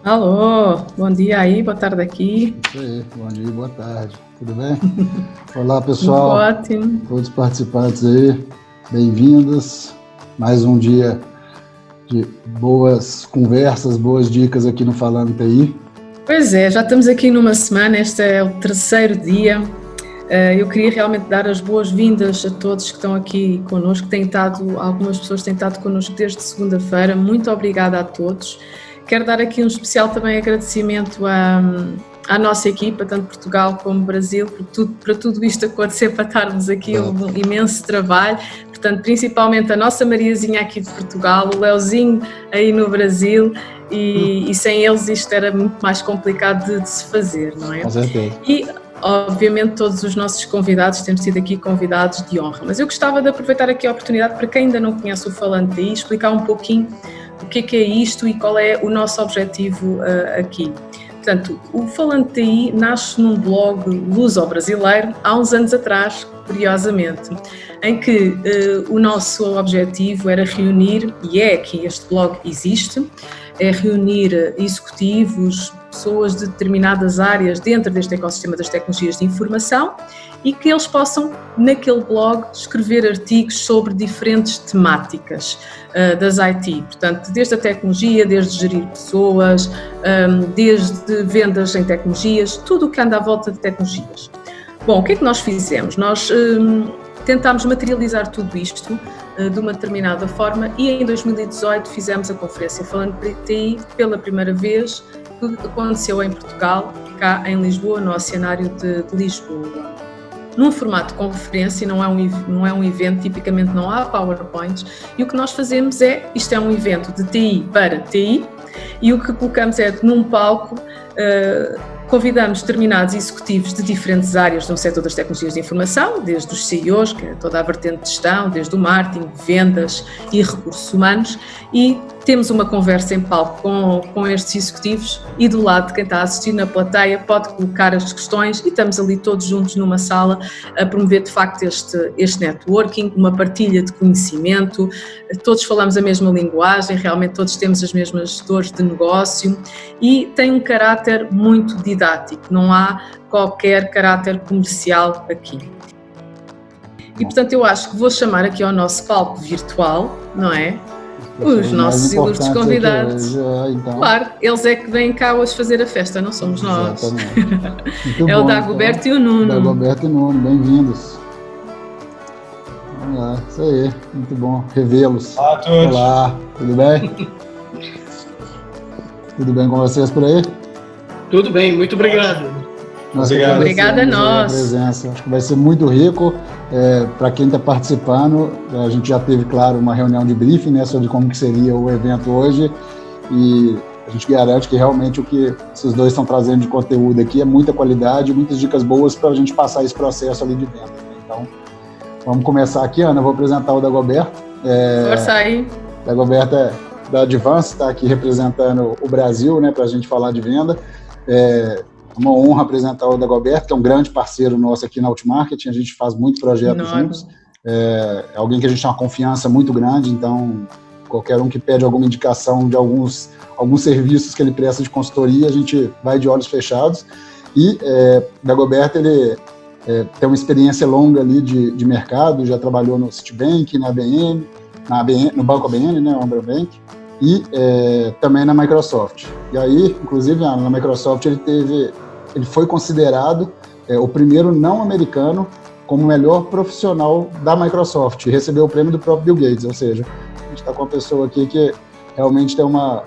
Alô, bom dia aí, boa tarde aqui. Isso aí, bom dia, boa tarde, tudo bem? Olá Tudo pessoal, ótimo. todos os participantes aí, bem-vindos. Mais um dia de boas conversas, boas dicas aqui no Falando TI. Pois é, já estamos aqui numa semana, este é o terceiro dia. Eu queria realmente dar as boas-vindas a todos que estão aqui connosco, algumas pessoas têm estado connosco desde segunda-feira. Muito obrigada a todos. Quero dar aqui um especial também agradecimento à nossa equipa, tanto Portugal como Brasil, para tudo isto acontecer, para estarmos aqui, houve um imenso trabalho. Portanto, principalmente a nossa Mariazinha aqui de Portugal, o Leozinho aí no Brasil, e sem eles isto era muito mais complicado de se fazer, não é? Com certeza. E, obviamente, todos os nossos convidados temos sido aqui convidados de honra, mas eu gostava de aproveitar aqui a oportunidade para quem ainda não conhece o Falando TI, explicar um pouquinho o que é isto e qual é o nosso objetivo aqui. Portanto, o Falando TI nasce num blog luso-brasileiro há uns anos atrás, curiosamente, em que o nosso objetivo era reunir, e é que este blog existe, é reunir executivos, pessoas de determinadas áreas dentro deste ecossistema das tecnologias de informação e que eles possam, naquele blog, escrever artigos sobre diferentes temáticas das IT. Portanto, desde a tecnologia, desde gerir pessoas, desde vendas em tecnologias, tudo o que anda à volta de tecnologias. Bom, o que é que nós fizemos? Nós tentámos materializar tudo isto de uma determinada forma e em 2018 fizemos a conferência Falando TI pela primeira vez, que aconteceu em Portugal, cá em Lisboa, no Oceanário de Lisboa. Num formato de conferência, não é um evento, tipicamente não há PowerPoints, e o que nós fazemos isto é um evento de TI para TI, e o que colocamos é num palco, convidamos determinados executivos de diferentes áreas do setor das tecnologias de informação, desde os CEOs, que é toda a vertente de gestão, desde o marketing, vendas e recursos humanos, e temos uma conversa em palco com estes executivos e do lado de quem está a assistir na plateia pode colocar as questões e estamos ali todos juntos numa sala a promover de facto este networking, uma partilha de conhecimento, todos falamos a mesma linguagem, realmente todos temos as mesmas dores de negócio e tem um caráter muito didático, não há qualquer caráter comercial aqui. E portanto eu acho que vou chamar aqui ao nosso palco virtual, não é? Os nossos ilustres convidados. Então. Claro, eles é que vêm cá hoje fazer a festa, não somos nós. Exatamente. É o Dagoberto e o Nuno. Dagoberto e o Nuno, bem-vindos. Vamos lá, isso aí, muito bom revê-los. Olá a todos. Olá, tudo bem? Tudo bem com vocês por aí? Tudo bem, muito obrigado. Obrigada a nós. A presença. Acho que vai ser muito rico. Para quem está participando, a gente já teve, claro, uma reunião de briefing, né, sobre como que seria o evento hoje e a gente garante que realmente o que esses dois estão trazendo de conteúdo aqui é muita qualidade, muitas dicas boas para a gente passar esse processo ali de venda. Né? Então, vamos começar aqui, Ana. Eu vou apresentar o Dagoberto. Força aí. Dagoberto é da Advance, está aqui representando o Brasil, né, para a gente falar de venda. É uma honra apresentar o Dagoberto, que é um grande parceiro nosso aqui na Outmarket, a gente faz muito projeto juntos, é alguém que a gente tem uma confiança muito grande, então qualquer um que pede alguma indicação de alguns serviços que ele presta de consultoria, a gente vai de olhos fechados, e Dagoberto, ele tem uma experiência longa ali de mercado, já trabalhou no Citibank, na ABN, no Banco ABN, né, o Ambrabank, e também na Microsoft. E aí, inclusive, na Microsoft ele foi considerado o primeiro não americano como o melhor profissional da Microsoft, e recebeu o prêmio do próprio Bill Gates, ou seja, a gente está com uma pessoa aqui que realmente tem uma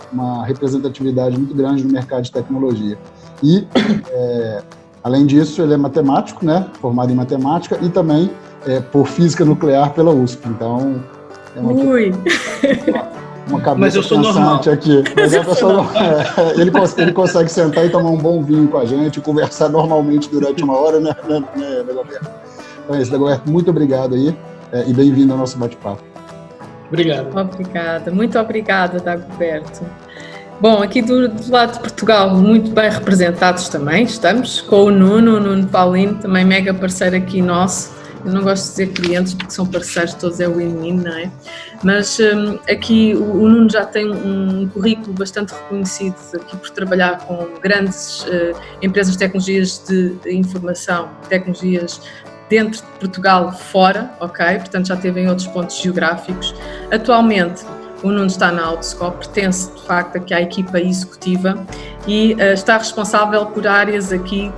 representatividade muito grande no mercado de tecnologia. E, além disso, ele é matemático, né, formado em matemática, e também por física nuclear pela USP, então... Uma cabeça pensante aqui. Mas a pessoa, ele consegue sentar e tomar um bom vinho com a gente, conversar normalmente durante uma hora, né, Dagoberto? Então é isso, Dagoberto, muito obrigado aí e bem-vindo ao nosso bate-papo. Obrigado. Obrigada, muito obrigada, Dagoberto. Bom, aqui do lado de Portugal, muito bem representados também, estamos com o Nuno Paulino, também mega parceiro aqui nosso, eu não gosto de dizer clientes porque são parceiros, todos é win-win, não é? Mas aqui o Nuno já tem um currículo bastante reconhecido aqui por trabalhar com grandes empresas de tecnologias de informação, tecnologias dentro de Portugal, fora, ok? Portanto já esteve em outros pontos geográficos. Atualmente o Nuno está na Outscope, pertence de facto aqui à equipa executiva e está responsável por áreas aqui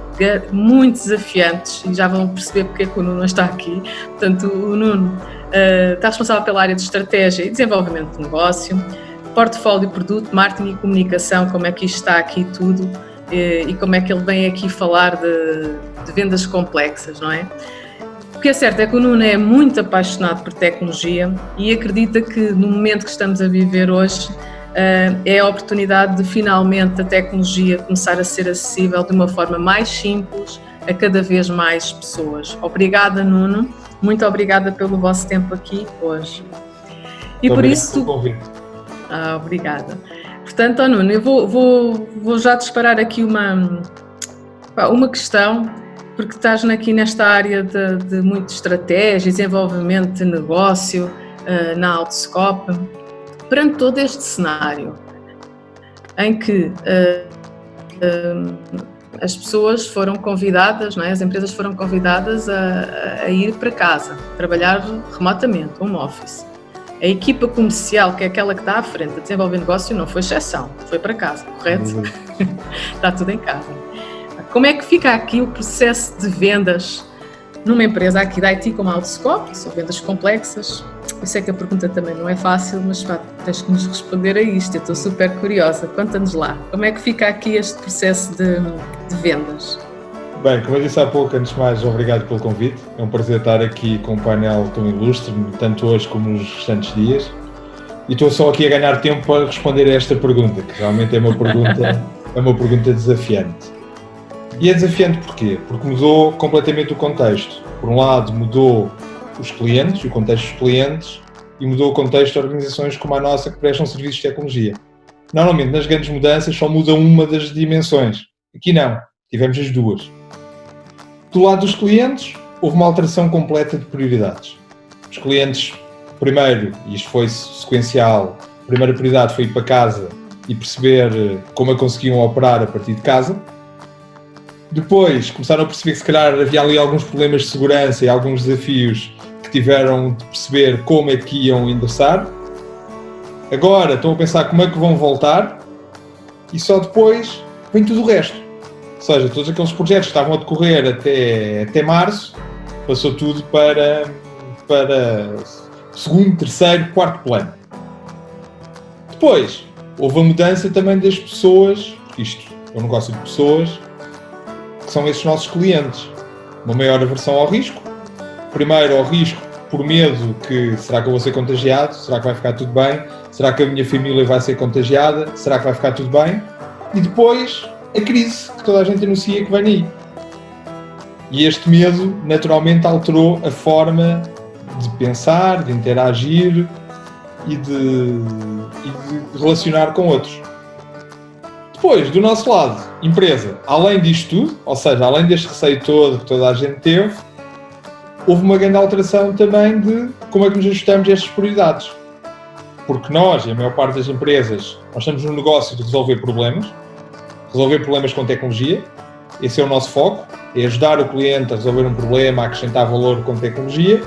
muito desafiantes e já vão perceber porque é que o Nuno está aqui. Portanto, o Nuno está responsável pela área de estratégia e desenvolvimento de negócio, portfólio, produto, marketing e comunicação, como é que isto está aqui tudo e como é que ele vem aqui falar de vendas complexas, não é? O que é certo é que o Nuno é muito apaixonado por tecnologia e acredita que no momento que estamos a viver hoje é a oportunidade de finalmente a tecnologia começar a ser acessível de uma forma mais simples a cada vez mais pessoas. Obrigada, Nuno, muito obrigada pelo vosso tempo aqui hoje. E por isso... obrigada. Portanto, Nuno, eu vou já disparar aqui uma questão, porque estás aqui nesta área de muita estratégia, desenvolvimento de negócio na Outscope. Perante todo este cenário em que as pessoas foram convidadas, não é? As empresas foram convidadas a ir para casa, trabalhar remotamente, home office. A equipa comercial, que é aquela que está à frente a desenvolver negócio, não foi exceção, foi para casa, correto? Está tudo em casa. Como é que fica aqui o processo de vendas numa empresa aqui da IT como a Outscope, que são vendas complexas? Eu sei que a pergunta também não é fácil, mas tens que nos responder a isto, eu estou super curiosa. Conta-nos lá, como é que fica aqui este processo de vendas? Bem, como eu disse há pouco, antes de mais, obrigado pelo convite. É um prazer estar aqui com um painel tão ilustre, tanto hoje como nos restantes dias. E estou só aqui a ganhar tempo para responder a esta pergunta, que realmente é uma pergunta desafiante. E é desafiante porquê? Porque mudou completamente o contexto. Por um lado, mudou os clientes, o contexto dos clientes, e mudou o contexto de organizações como a nossa que prestam serviços de tecnologia. Normalmente, nas grandes mudanças, só muda uma das dimensões. Aqui não, tivemos as duas. Do lado dos clientes, houve uma alteração completa de prioridades. Os clientes, primeiro, e isto foi sequencial, a primeira prioridade foi ir para casa e perceber como é que conseguiam operar a partir de casa. Depois começaram a perceber que se calhar havia ali alguns problemas de segurança e alguns desafios que tiveram de perceber como é que iam endereçar. Agora estão a pensar como é que vão voltar e só depois vem tudo o resto. Ou seja, todos aqueles projetos que estavam a decorrer até março, passou tudo para segundo, terceiro, quarto plano. Depois, houve a mudança também das pessoas, porque isto é um negócio de pessoas, que são esses nossos clientes. Uma maior aversão ao risco. Primeiro ao risco por medo que será que eu vou ser contagiado? Será que vai ficar tudo bem? Será que a minha família vai ser contagiada? Será que vai ficar tudo bem? E depois a crise que toda a gente anuncia que vem aí. E este medo naturalmente alterou a forma de pensar, de interagir e de relacionar com outros. Depois, do nosso lado, empresa, além disto tudo, ou seja, além deste receio todo que toda a gente teve, houve uma grande alteração também de como é que nos ajustamos a estas prioridades. Porque nós, e a maior parte das empresas, nós estamos no negócio de resolver problemas com tecnologia, esse é o nosso foco, é ajudar o cliente a resolver um problema, a acrescentar valor com tecnologia,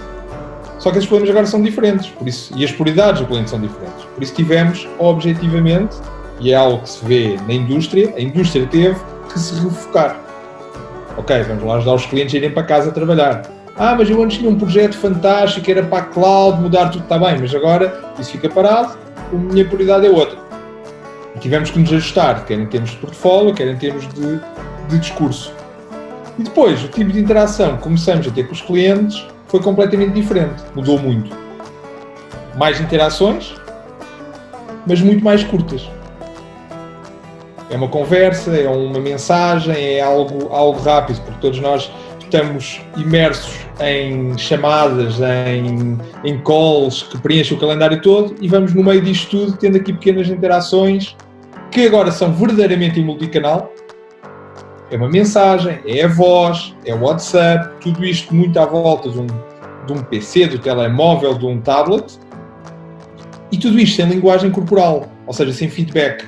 só que esses problemas agora são diferentes, por isso, e as prioridades do cliente são diferentes. Por isso tivemos, objetivamente, e é algo que se vê na indústria, a indústria teve que se refocar. Ok, vamos lá ajudar os clientes a irem para casa a trabalhar. Mas eu antes tinha um projeto fantástico, era para a cloud, mudar tudo, está bem, mas agora isso fica parado, a minha prioridade é outra. E tivemos que nos ajustar, quer em termos de portfólio, quer em termos de discurso. E depois, o tipo de interação que começamos a ter com os clientes foi completamente diferente, mudou muito. Mais interações, mas muito mais curtas. É uma conversa, é uma mensagem, é algo rápido, porque todos nós estamos imersos em chamadas, em calls que preenchem o calendário todo e vamos no meio disto tudo tendo aqui pequenas interações que agora são verdadeiramente em multicanal. É uma mensagem, é a voz, é o WhatsApp, tudo isto muito à volta de de um PC, do telemóvel, de um tablet, e tudo isto sem linguagem corporal, ou seja, sem feedback.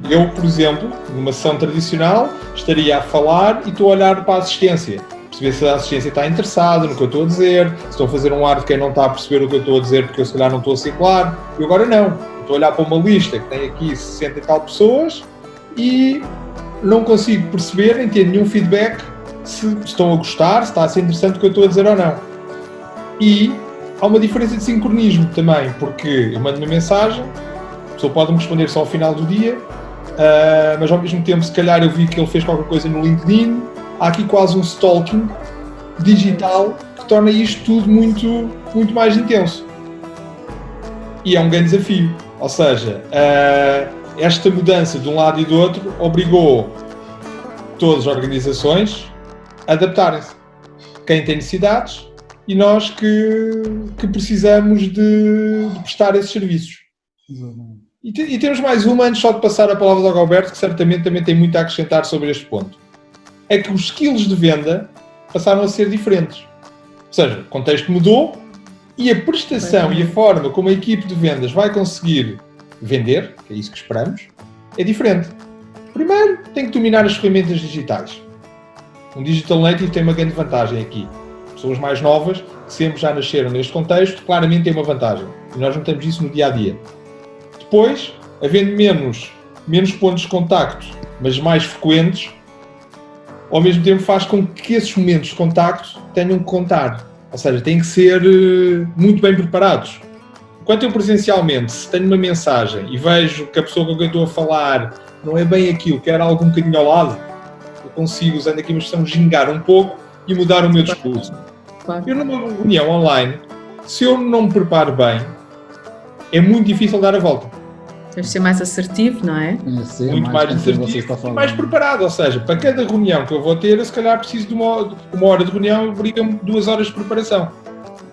Eu, por exemplo, numa sessão tradicional, estaria a falar e estou a olhar para a assistência, perceber se a assistência está interessada no que eu estou a dizer, se estou a fazer um ar de quem não está a perceber o que eu estou a dizer porque eu se calhar não estou a ser claro. E agora não, eu estou a olhar para uma lista que tem aqui 60 e tal pessoas e não consigo perceber, nem ter nenhum feedback se estão a gostar, se está a ser interessante o que eu estou a dizer ou não. E há uma diferença de sincronismo também, porque eu mando uma mensagem, a pessoa pode-me responder só ao final do dia, mas ao mesmo tempo, se calhar, eu vi que ele fez qualquer coisa no LinkedIn. Há aqui quase um stalking digital que torna isto tudo muito, muito mais intenso. E é um grande desafio. Ou seja, esta mudança de um lado e do outro obrigou todas as organizações a adaptarem-se. Quem tem necessidades e nós que precisamos de prestar esses serviços. E temos mais uma, antes só de passar a palavra ao Alberto, que certamente também tem muito a acrescentar sobre este ponto. É que os skills de venda passaram a ser diferentes. Ou seja, o contexto mudou e a prestação e a forma como a equipe de vendas vai conseguir vender, que é isso que esperamos, é diferente. Primeiro, tem que dominar as ferramentas digitais. Um digital native tem uma grande vantagem aqui. Pessoas mais novas, que sempre já nasceram neste contexto, claramente têm uma vantagem. E nós notamos isso no dia-a-dia. Depois, havendo menos pontos de contacto, mas mais frequentes, ao mesmo tempo faz com que esses momentos de contacto tenham que contar. Ou seja, têm que ser muito bem preparados. Enquanto eu presencialmente, se tenho uma mensagem e vejo que a pessoa com quem eu estou a falar não é bem aquilo, quer algo um bocadinho ao lado, eu consigo, usando aqui uma expressão, gingar um pouco e mudar o meu discurso. Claro. Eu numa reunião online, se eu não me preparo bem, é muito difícil dar a volta. Deve ser mais assertivo, não é? Muito mais assertivo e mais preparado. Ou seja, para cada reunião que eu vou ter, eu se calhar preciso de uma hora de reunião, obriga-me 2 horas de preparação.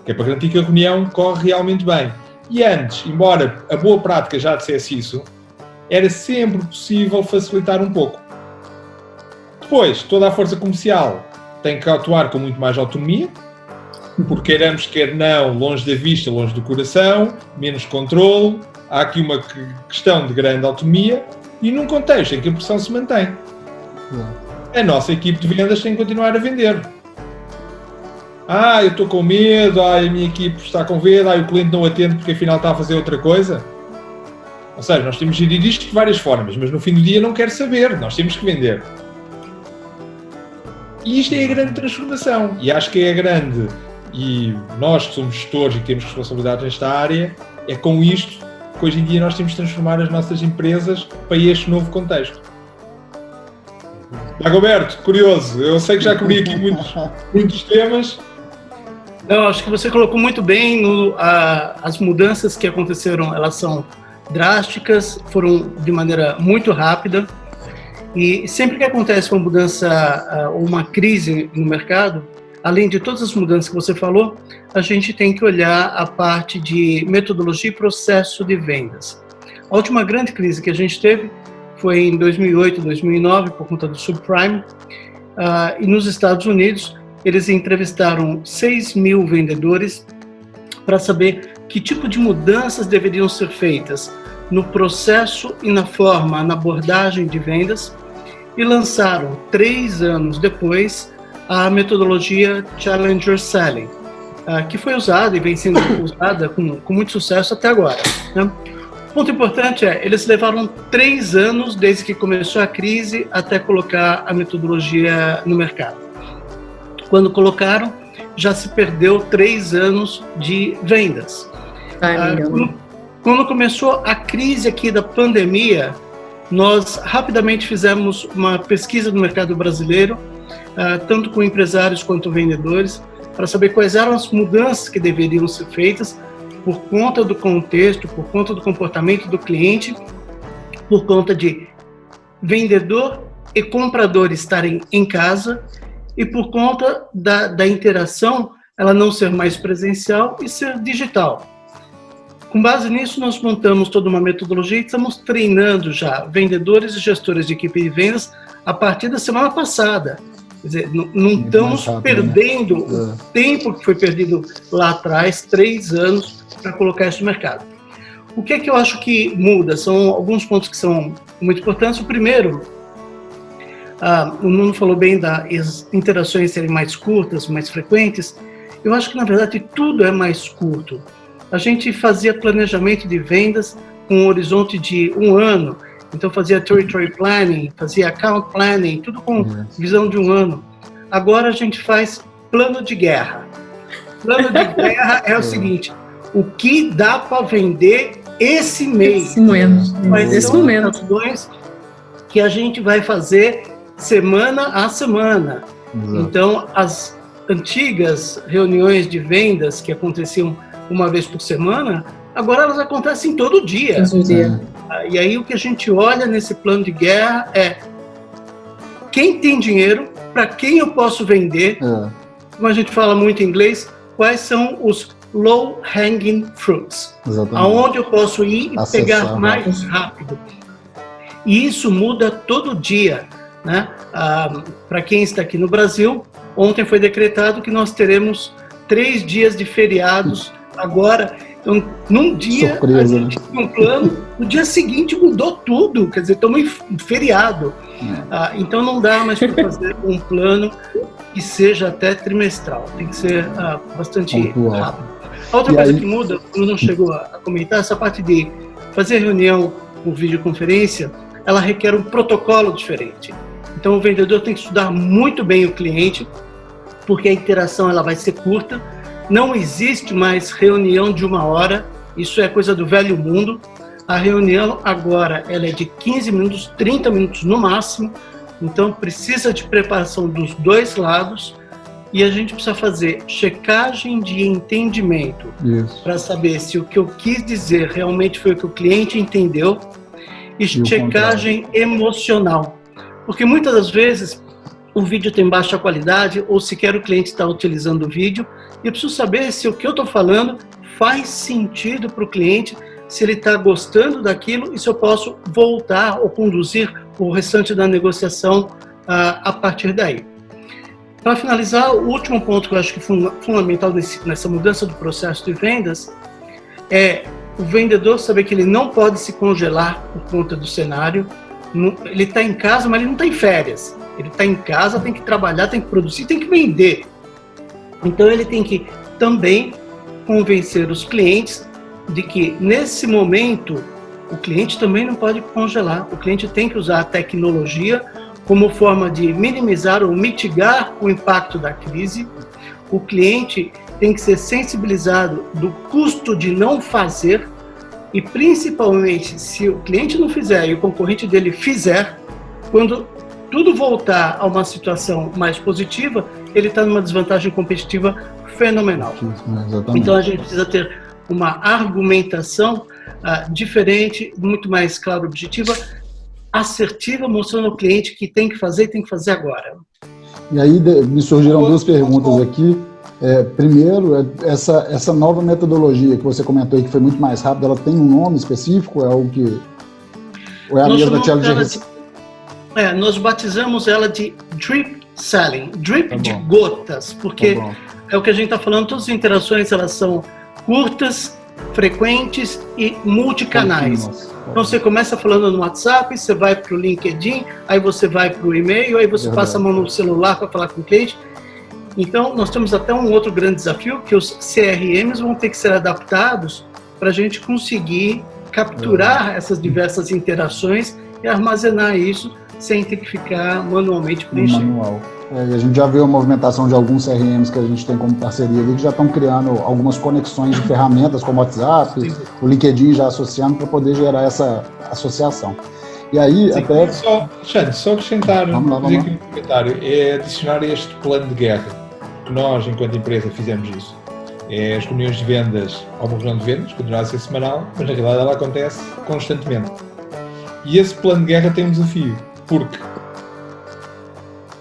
Que é para garantir que a reunião corre realmente bem. E antes, embora a boa prática já dissesse isso, era sempre possível facilitar um pouco. Depois, toda a força comercial tem que atuar com muito mais autonomia, porque queiramos, quer não, longe da vista, longe do coração, menos controle. Há aqui uma questão de grande autonomia e num contexto em que a pressão se mantém. A nossa equipe de vendas tem que continuar a vender. Eu estou com medo, a minha equipe está com medo, o cliente não atende porque afinal está a fazer outra coisa. Ou seja, nós temos de gerir isto de várias formas, mas no fim do dia não quer saber, nós temos que vender. E isto é a grande transformação. E acho que é a grande, e nós que somos gestores e que temos responsabilidade nesta área, é com isto que hoje em dia nós temos de transformar as nossas empresas para este novo contexto. Dagoberto, curioso, eu sei que já cobri aqui muitos temas. Não, acho que você colocou muito bem as mudanças que aconteceram, elas são drásticas, foram de maneira muito rápida, e sempre que acontece uma mudança ou uma crise no mercado, além de todas as mudanças que você falou, a gente tem que olhar a parte de metodologia e processo de vendas. A última grande crise que a gente teve foi em 2008, 2009, por conta do subprime, e nos Estados Unidos eles entrevistaram 6.000 vendedores para saber que tipo de mudanças deveriam ser feitas no processo e na forma, na abordagem de vendas, e lançaram, 3 anos depois, a metodologia Challenger Selling, que foi usada e vem sendo usada com muito sucesso até agora, né? O ponto importante é, eles levaram 3 anos desde que começou a crise até colocar a metodologia no mercado. Quando colocaram, já se perdeu 3 anos de vendas. Quando começou a crise aqui da pandemia, nós rapidamente fizemos uma pesquisa no mercado brasileiro, tanto com empresários quanto vendedores, para saber quais eram as mudanças que deveriam ser feitas por conta do contexto, por conta do comportamento do cliente, por conta de vendedor e comprador estarem em casa e por conta da interação, ela não ser mais presencial e ser digital. Com base nisso, nós montamos toda uma metodologia e estamos treinando já vendedores e gestores de equipe de vendas a partir da semana passada. Quer dizer, não estamos perdendo o tempo que foi perdido lá atrás, 3 anos, para colocar isso no mercado. O que é que eu acho que muda? São alguns pontos que são muito importantes. O primeiro, o Nuno falou bem das interações serem mais curtas, mais frequentes. Eu acho que, na verdade, tudo é mais curto. A gente fazia planejamento de vendas com um horizonte de 1 ano, então fazia territory planning, fazia account planning, tudo com visão de 1 ano. Agora a gente faz plano de guerra. Plano de guerra é o seguinte: o que dá para vender esse mês? Esse momento. Ações que a gente vai fazer semana a semana. Então, as antigas reuniões de vendas que aconteciam uma vez por semana, agora elas acontecem todo dia. E aí o que a gente olha nesse plano de guerra é quem tem dinheiro, para quem eu posso vender, como a gente fala muito em inglês, quais são os low-hanging fruits, aonde eu posso ir e pegar mais rápido. E isso muda todo dia, né? Para quem está aqui no Brasil, ontem foi decretado que nós teremos 3 dias de feriados agora. Então, num dia, a gente tinha um plano, no dia seguinte mudou tudo, quer dizer, estamos em feriado. Então, não dá mais para fazer um plano que seja até trimestral, tem que ser bastante rápido. A outra coisa que muda, quando não chegou a comentar, essa parte de fazer reunião por videoconferência, ela requer um protocolo diferente. Então, o vendedor tem que estudar muito bem o cliente, porque a interação ela vai ser curta. Não existe mais reunião de 1 hora, isso é coisa do velho mundo. A reunião agora ela é de 15 minutos, 30 minutos no máximo, então precisa de preparação dos 2 lados e a gente precisa fazer checagem de entendimento para saber se o que eu quis dizer realmente foi o que o cliente entendeu e checagem emocional, porque muitas das vezes o vídeo tem baixa qualidade ou sequer o cliente está utilizando o vídeo e eu preciso saber se o que eu estou falando faz sentido para o cliente, se ele está gostando daquilo e se eu posso voltar ou conduzir o restante da negociação a partir daí. Para finalizar, o último ponto que eu acho que é fundamental nessa mudança do processo de vendas é o vendedor saber que ele não pode se congelar por conta do cenário. Ele está em casa, mas ele não está em férias. Ele está em casa, tem que trabalhar, tem que produzir, tem que vender. Então ele tem que também convencer os clientes de que nesse momento o cliente também não pode congelar. O cliente tem que usar a tecnologia como forma de minimizar ou mitigar o impacto da crise. O cliente tem que ser sensibilizado do custo de não fazer e, principalmente, se o cliente não fizer e o concorrente dele fizer, quando tudo voltar a uma situação mais positiva, ele está numa desvantagem competitiva fenomenal. Então, a gente precisa ter uma argumentação diferente, muito mais clara, objetiva, assertiva, mostrando ao cliente que tem que fazer e tem que fazer agora. E aí me surgiram 2 perguntas aqui. Primeiro, essa nova metodologia que você comentou aí, que foi muito mais rápida, ela tem um nome específico? É algo que... Ou é a mesma que ela de... nós batizamos ela de drip selling, drip de gotas, porque é o que a gente está falando, todas as interações elas são curtas, frequentes e multicanais. Então você começa falando no WhatsApp, você vai para o LinkedIn, aí você vai para o e-mail, aí você passa a mão no celular para falar com o cliente. Então nós temos até um outro grande desafio, que os CRMs vão ter que ser adaptados para a gente conseguir capturar essas diversas interações e armazenar isso sem ter que ficar manualmente preenchendo. A gente já viu a movimentação de alguns CRMs que a gente tem como parceria ali, que já estão criando algumas conexões de ferramentas como o WhatsApp, o LinkedIn já associando para poder gerar essa associação. E aí, até... Só acrescentar aqui um comentário, é adicionar este plano de guerra, que nós, enquanto empresa, fizemos isso. As reuniões de vendas, há uma reunião de vendas, continuará a ser semanal, mas na realidade ela acontece constantemente. E esse plano de guerra tem um desafio, porque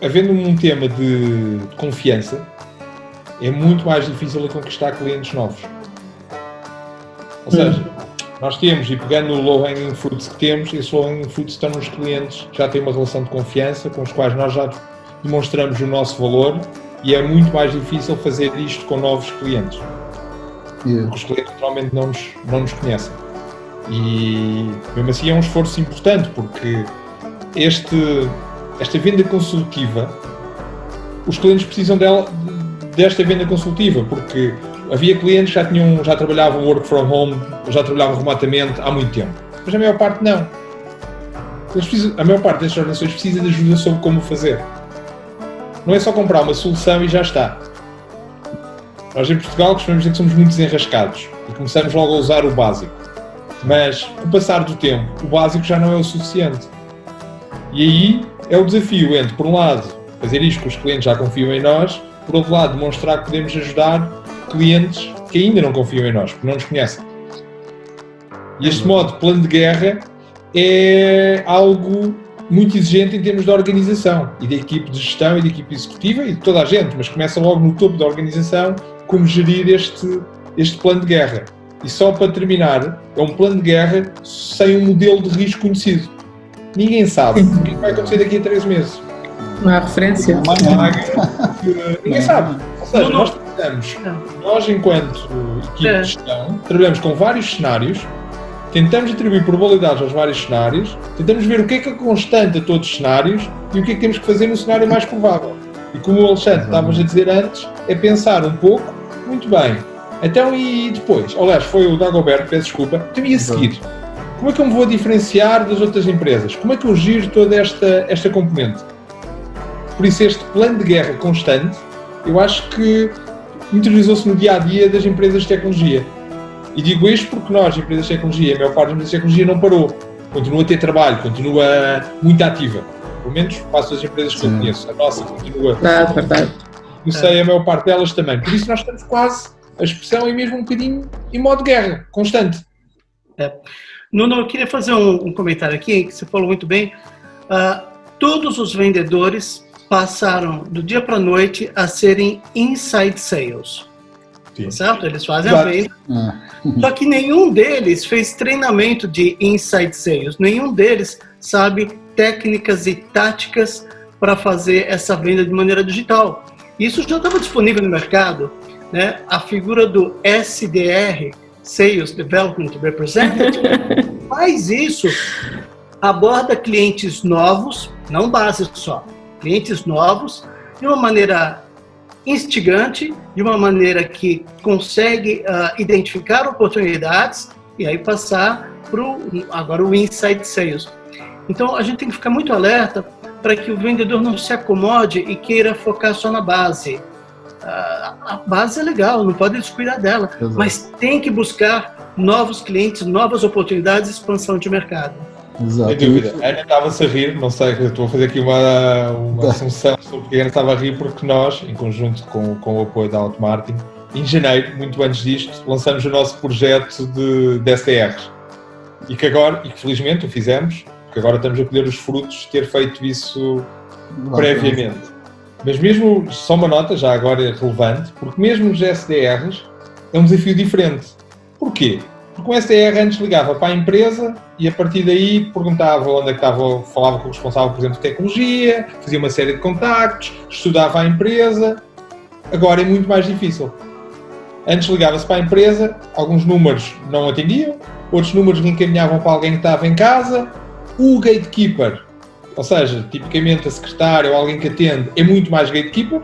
havendo um tema de confiança, é muito mais difícil de conquistar clientes novos. Ou seja, nós temos, e pegando no low-hanging fruits que temos, esses low-hanging fruits estão nos clientes, já têm uma relação de confiança, com os quais nós já demonstramos o nosso valor e é muito mais difícil fazer isto com novos clientes. Porque os clientes naturalmente não nos conhecem. E mesmo assim é um esforço importante, porque esta venda consultiva, os clientes precisam desta venda consultiva, porque havia clientes que já trabalhavam work from home, ou já trabalhavam remotamente há muito tempo, mas a maior parte não. A maior parte destas organizações precisa de ajuda sobre como fazer. Não é só comprar uma solução e já está. Nós em Portugal costumamos dizer que somos muito desenrascados e começamos logo a usar o básico. Mas, com o passar do tempo, o básico já não é o suficiente. E aí é o desafio entre, por um lado, fazer isto que os clientes já confiam em nós, por outro lado, demonstrar que podemos ajudar clientes que ainda não confiam em nós, porque não nos conhecem. E este modo de plano de guerra é algo muito exigente em termos de organização e da equipe de gestão e da equipe executiva e de toda a gente, mas começa logo no topo da organização como gerir este plano de guerra. E só para terminar, é um plano de guerra sem um modelo de risco conhecido. Ninguém sabe o que vai acontecer daqui a 3 meses. Não há referência. Ninguém sabe. Ou seja, nós enquanto equipe de gestão, trabalhamos com vários cenários, tentamos atribuir probabilidades aos vários cenários, tentamos ver o que é constante a todos os cenários e o que é que temos que fazer no cenário mais provável. E como o Alexandre estavas a dizer antes, é pensar um pouco, muito bem, então e depois? Aliás, foi o Dagoberto, peço desculpa, então e a seguir? Como é que eu me vou diferenciar das outras empresas? Como é que eu giro toda esta componente? Por isso este plano de guerra constante, eu acho que interiorizou-se no dia-a-dia das empresas de tecnologia. E digo isto porque nós, empresas de tecnologia, a maior parte das empresas de tecnologia não parou. Continua a ter trabalho, continua muito ativa. Pelo menos faço as empresas que eu conheço. A nossa continua. Verdade. Eu sei a maior parte delas também. Por isso nós estamos quase, a expressão é mesmo um bocadinho em modo guerra, constante. Nuno, eu queria fazer um comentário aqui, que você falou muito bem. Todos os vendedores passaram do dia para a noite a serem inside sales. Certo? Eles fazem a venda. Só que nenhum deles fez treinamento de inside sales. Nenhum deles sabe técnicas e táticas para fazer essa venda de maneira digital. Isso já estava disponível no mercado, né? A figura do SDR, Sales Development Representative, faz isso, aborda clientes novos, não base só, clientes novos, de uma maneira instigante, de uma maneira que consegue identificar oportunidades e aí passar para o Inside Sales. Então, a gente tem que ficar muito alerta para que o vendedor não se acomode e queira focar só na base. A base é legal, não pode descuidar dela, mas tem que buscar novos clientes, novas oportunidades, expansão de mercado. Sem dúvida. A Ana estava-se a rir, não sei, estou a fazer aqui uma assunção sobre porque a Ana estava a rir, porque nós, em conjunto com o apoio da Automarketing, em janeiro, muito antes disto, lançamos o nosso projeto de SDRs. E que felizmente o fizemos, porque agora estamos a colher os frutos de ter feito isso previamente. Mas mesmo, só uma nota, já agora é relevante, porque mesmo os SDRs é um desafio diferente. Porquê? Porque o SDR antes ligava para a empresa e a partir daí perguntava onde é que estava, falava com o responsável, por exemplo, de tecnologia, fazia uma série de contactos, estudava a empresa. Agora é muito mais difícil. Antes ligava-se para a empresa, alguns números não atendiam, outros números reencaminhavam para alguém que estava em casa. O gatekeeper, ou seja, tipicamente a secretária ou alguém que atende, é muito mais gatekeeper,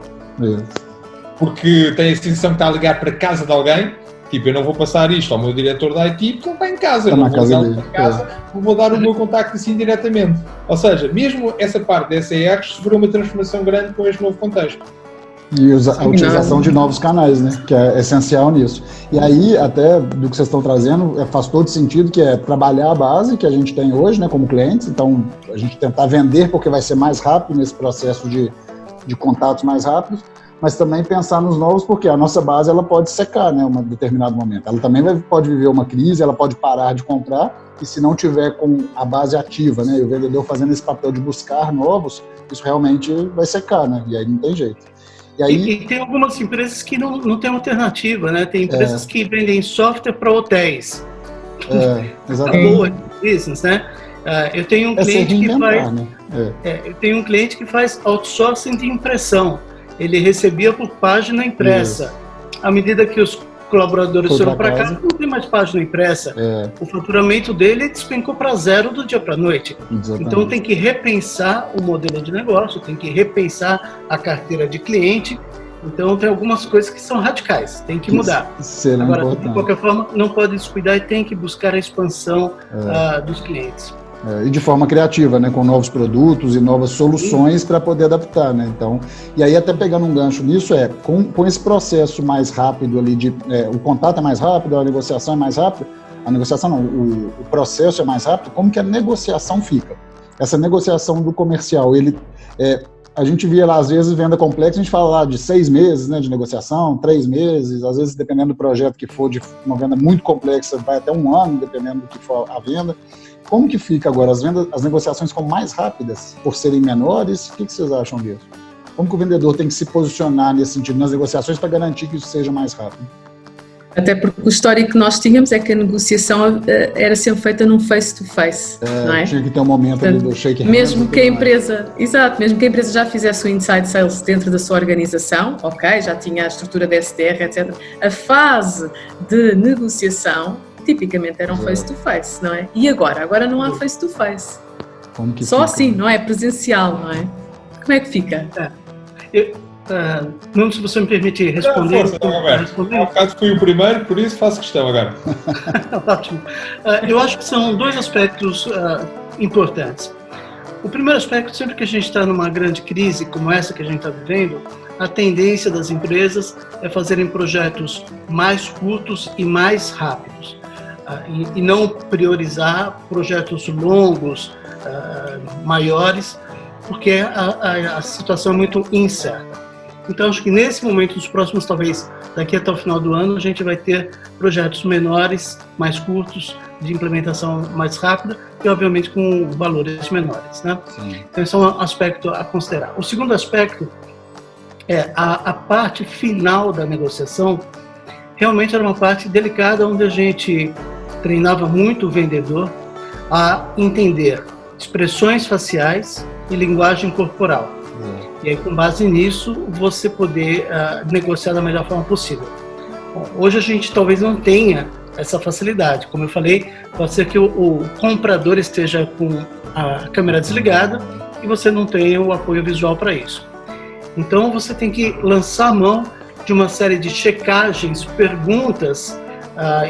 porque tem a sensação que está a ligar para a casa de alguém. Tipo, eu não vou passar isto ao meu diretor da IT porque ele está em casa, eu não vou usar para casa, vou dar o meu contacto assim diretamente. Ou seja, mesmo essa parte da SDRs sofreu uma transformação grande com este novo contexto. E a utilização de novos canais, né? Que é essencial nisso. E aí, até do que vocês estão trazendo, faz todo sentido, que é trabalhar a base que a gente tem hoje, né, como clientes. Então, a gente tentar vender porque vai ser mais rápido nesse processo de contatos mais rápidos, mas também pensar nos novos, porque a nossa base ela pode secar, né, em um determinado momento. Ela também pode viver uma crise, ela pode parar de comprar, e se não tiver com a base ativa, né, e o vendedor fazendo esse papel de buscar novos, isso realmente vai secar, né, e aí não tem jeito. E tem algumas empresas que não tem alternativa, né? Tem empresas que vendem software para hotéis. Exatamente. Boa business, né? Eu tenho um cliente que faz, né? Eu tenho um cliente que faz outsourcing de impressão. Ele recebia por página impressa. À medida que os colaboradores foram para casa, não tem mais página impressa. O faturamento dele despencou para zero do dia para a noite. Exatamente. Então tem que repensar o modelo de negócio, tem que repensar a carteira de cliente. Então tem algumas coisas que são radicais, tem que mudar. Agora, importante. De qualquer forma, não pode descuidar e tem que buscar a expansão dos clientes. E de forma criativa, né, com novos produtos e novas soluções para poder adaptar, né? Então, e aí até pegando um gancho nisso, com esse processo mais rápido ali, o contato é mais rápido, a negociação é mais rápida, a negociação não, o processo é mais rápido, como que a negociação fica? Essa negociação do comercial, a gente via lá, às vezes, venda complexa, a gente fala lá de 6 meses, né, de negociação, 3 meses, às vezes, dependendo do projeto que for, de uma venda muito complexa, vai até 1 ano, dependendo do que for a venda. Como que fica agora? As negociações ficam mais rápidas por serem menores? O que vocês acham disso? Como que o vendedor tem que se posicionar nesse sentido, nas negociações, para garantir que isso seja mais rápido? Até porque o histórico que nós tínhamos é que a negociação era sempre feita num face-to-face, não é? Tinha que ter um momento ali do shake hands. Mesmo que a empresa já fizesse o inside sales dentro da sua organização, ok, já tinha a estrutura da SDR, etc. A fase de negociação, tipicamente era um face-to-face, não é? E agora? Agora não há face-to-face. Só assim, não é? Presencial, não é? Como é que fica? Não, se você me permite responder. No caso fui o primeiro, por isso faço questão agora. Ótimo. Eu acho que são 2 aspectos importantes. O primeiro aspecto, sempre que a gente está numa grande crise como essa que a gente está vivendo, a tendência das empresas é fazerem projetos mais curtos e mais rápidos. E não priorizar projetos longos, maiores, porque a situação é muito incerta. Então, acho que nesse momento, nos próximos, talvez daqui até o final do ano, a gente vai ter projetos menores, mais curtos, de implementação mais rápida e, obviamente, com valores menores, né? Então, esse é um aspecto a considerar. O segundo aspecto é a parte final da negociação. Realmente era uma parte delicada, onde a gente treinava muito o vendedor a entender expressões faciais e linguagem corporal. E aí, com base nisso, você poder negociar da melhor forma possível. Bom, hoje a gente talvez não tenha essa facilidade. Como eu falei, pode ser que o comprador esteja com a câmera desligada e você não tenha o apoio visual para isso. Então, você tem que lançar a mão de uma série de checagens, perguntas.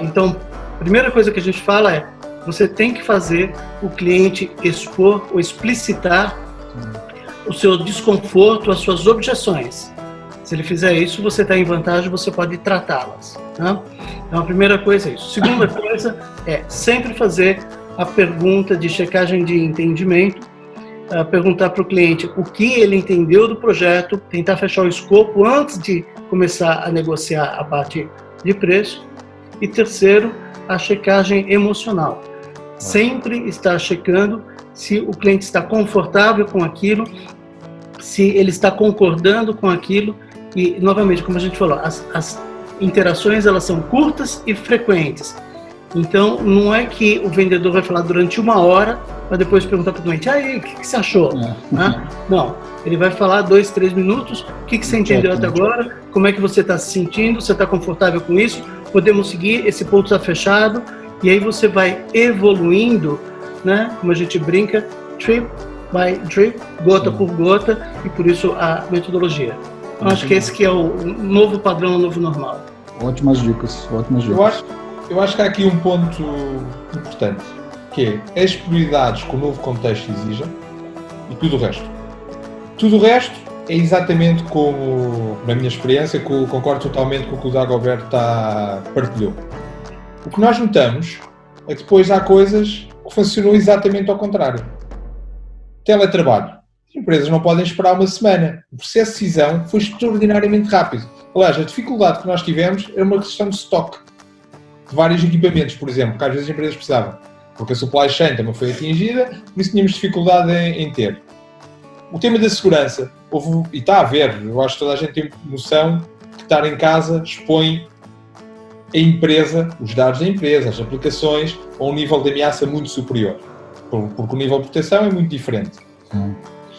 Então, a primeira coisa que a gente fala é: você tem que fazer o cliente expor ou explicitar o seu desconforto, as suas objeções. Se ele fizer isso, você está em vantagem, você pode tratá-las. Né? Então, a primeira coisa é isso. Segunda coisa é sempre fazer a pergunta de checagem de entendimento, perguntar para o cliente o que ele entendeu do projeto, tentar fechar o escopo antes de começar a negociar a parte de preço. E terceiro, a checagem emocional. Sempre estar checando se o cliente está confortável com aquilo, se ele está concordando com aquilo. E, novamente, como a gente falou, as interações elas são curtas e frequentes. Então, não é que o vendedor vai falar durante 1 hora para depois perguntar para o cliente: aí, o que você achou? Não, ele vai falar 2, 3 minutos, o que você entendeu até agora, como é que você está se sentindo, você está confortável com isso, podemos seguir, esse ponto está fechado, e aí você vai evoluindo, né? Como a gente brinca, trip by trip, gota por gota, e por isso a metodologia. Então, acho que esse que é o novo padrão, o novo normal. Ótimas dicas, ótimas dicas. Eu acho que há aqui um ponto importante, que é as prioridades que o novo contexto exige e tudo o resto. Tudo o resto é exatamente como, na minha experiência, que eu concordo totalmente com o que o Dagobert partilhou. O que nós notamos é que depois há coisas que funcionam exatamente ao contrário. Teletrabalho. As empresas não podem esperar 1 semana. O processo de decisão foi extraordinariamente rápido. Aliás, a dificuldade que nós tivemos era uma questão de stock de vários equipamentos, por exemplo, que às vezes as empresas precisavam. Porque a supply chain também foi atingida, por isso tínhamos dificuldade em ter. O tema da segurança, e está a haver, eu acho que toda a gente tem noção que estar em casa expõe a empresa, os dados da empresa, as aplicações, a um nível de ameaça muito superior. porque o nível de proteção é muito diferente.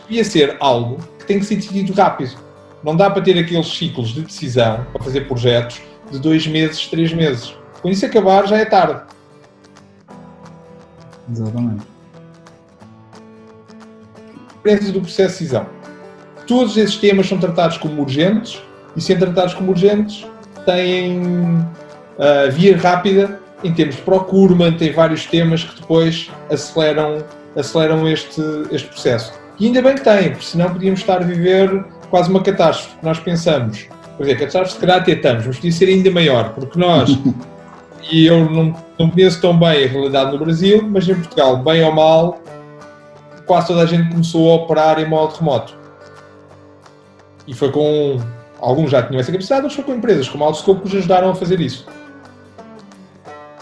Devia ser algo que tem que ser decidido rápido. Não dá para ter aqueles ciclos de decisão para fazer projetos de 2 meses, 3 meses. Quando isso acabar, já é tarde. Exatamente. Diferenças do processo de decisão. Todos esses temas são tratados como urgentes e, sendo tratados como urgentes, têm via rápida em termos de procurement, tem vários temas que depois aceleram este processo. E ainda bem que tem, porque senão podíamos estar a viver quase uma catástrofe. Nós pensamos, por exemplo, a catástrofe se calhar até estamos, mas podia ser ainda maior, porque nós, e eu não conheço tão bem a realidade no Brasil, mas em Portugal, bem ou mal, quase toda a gente começou a operar em modo remoto. E foi com... Alguns já tinham essa capacidade, outros foi com empresas como a Outscope que nos ajudaram a fazer isso.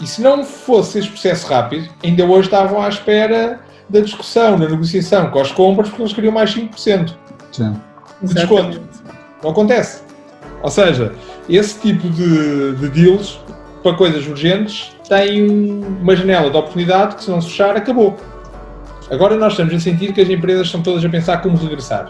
E se não fosse esse processo rápido, ainda hoje estavam à espera da discussão, da negociação com as compras, porque eles queriam mais 5% de desconto. Não acontece. Ou seja, esse tipo de deals, para coisas urgentes, tem uma janela de oportunidade que, se não se fechar, acabou. Agora nós estamos a sentir que as empresas estão todas a pensar como regressar,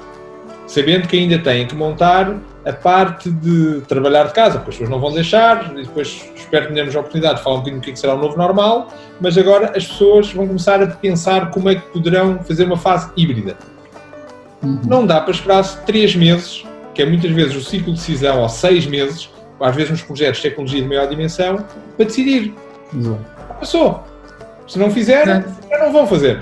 sabendo que ainda têm que montar a parte de trabalhar de casa, porque as pessoas não vão deixar, e depois espero que tenhamos a oportunidade de falar um bocadinho do que será o novo normal, mas agora as pessoas vão começar a pensar como é que poderão fazer uma fase híbrida. Não dá para esperar 3 meses, que é muitas vezes o ciclo de decisão, ou 6 meses, às vezes nos projetos de tecnologia de maior dimensão, para decidir. Passou. Se não fizerem, já não vão fazer.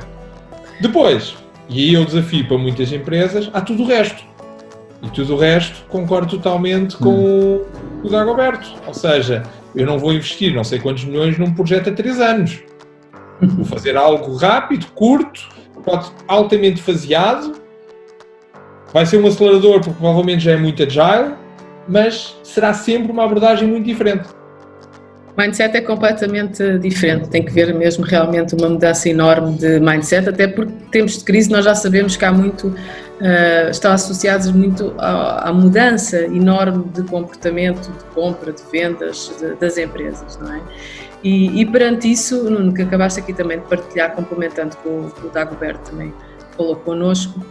Depois, e aí eu desafio para muitas empresas, há tudo o resto. E tudo o resto concordo totalmente com o Dagoberto. Ou seja, eu não vou investir não sei quantos milhões num projeto a 3 anos. Vou fazer algo rápido, curto, altamente faseado. Vai ser um acelerador porque provavelmente já é muito agile, mas será sempre uma abordagem muito diferente. O mindset é completamente diferente, tem que ver mesmo realmente uma mudança enorme de mindset, até porque tempos de crise nós já sabemos que há muito, estão associados muito à mudança enorme de comportamento, de compra, de vendas das empresas, não é? E perante isso, Nuno, que acabaste aqui também de partilhar, complementando com o Dagoberto também falou connosco,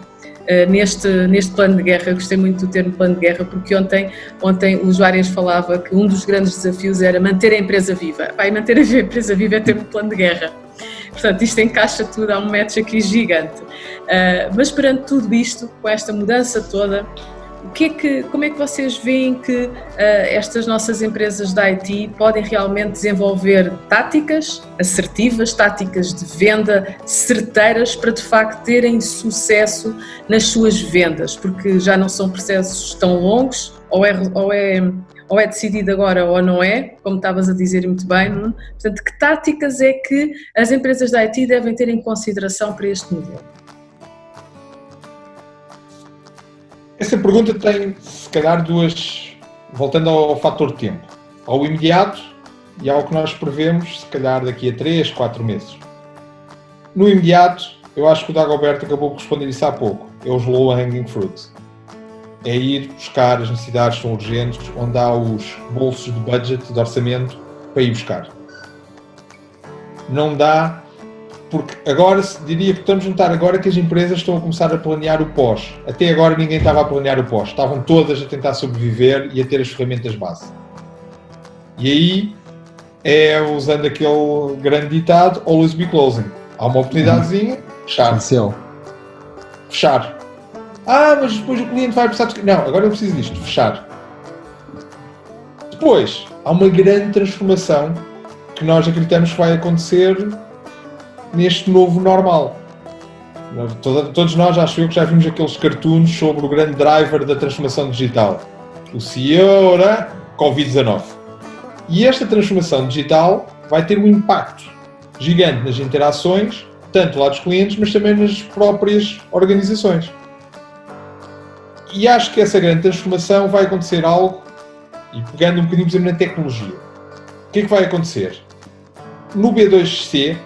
neste plano de guerra, eu gostei muito do termo plano de guerra, porque ontem o Juarez falava que um dos grandes desafios era manter a empresa viva. E manter a empresa viva é ter um plano de guerra. Portanto, isto encaixa tudo, há um match aqui gigante. Mas perante tudo isto, com esta mudança toda, como é que vocês veem que estas nossas empresas da IT podem realmente desenvolver táticas assertivas, táticas de venda certeiras para de facto terem sucesso nas suas vendas? Porque já não são processos tão longos, ou é decidido agora ou não é, como estavas a dizer muito bem, Nuno. Portanto, que táticas é que as empresas da IT devem ter em consideração para este modelo? Essa pergunta tem, se calhar, voltando ao fator tempo. Ao imediato e ao que nós prevemos, se calhar, daqui a 3, 4 meses. No imediato, eu acho que o Dagoberto acabou por responder isso há pouco. É os low hanging fruit. É ir buscar as necessidades que são urgentes, onde há os bolsos de budget, de orçamento, para ir buscar. Não dá... Porque agora, diria que estamos a notar agora que as empresas estão a começar a planear o pós. Até agora ninguém estava a planear o pós. Estavam todas a tentar sobreviver e a ter as ferramentas base. E aí, usando aquele grande ditado, always be closing. Há uma oportunidadezinha, fechar. Fechar. Mas depois o cliente vai precisar de... Não, agora eu preciso disto, fechar. Depois, há uma grande transformação que nós acreditamos que vai acontecer neste novo normal. Todos nós, acho eu, que já vimos aqueles cartoons sobre o grande driver da transformação digital. O CEO, né? Covid-19. E esta transformação digital vai ter um impacto gigante nas interações, tanto lá dos clientes, mas também nas próprias organizações. E acho que essa grande transformação vai acontecer algo, e pegando um bocadinho, por exemplo, na tecnologia. O que é que vai acontecer? No B2C,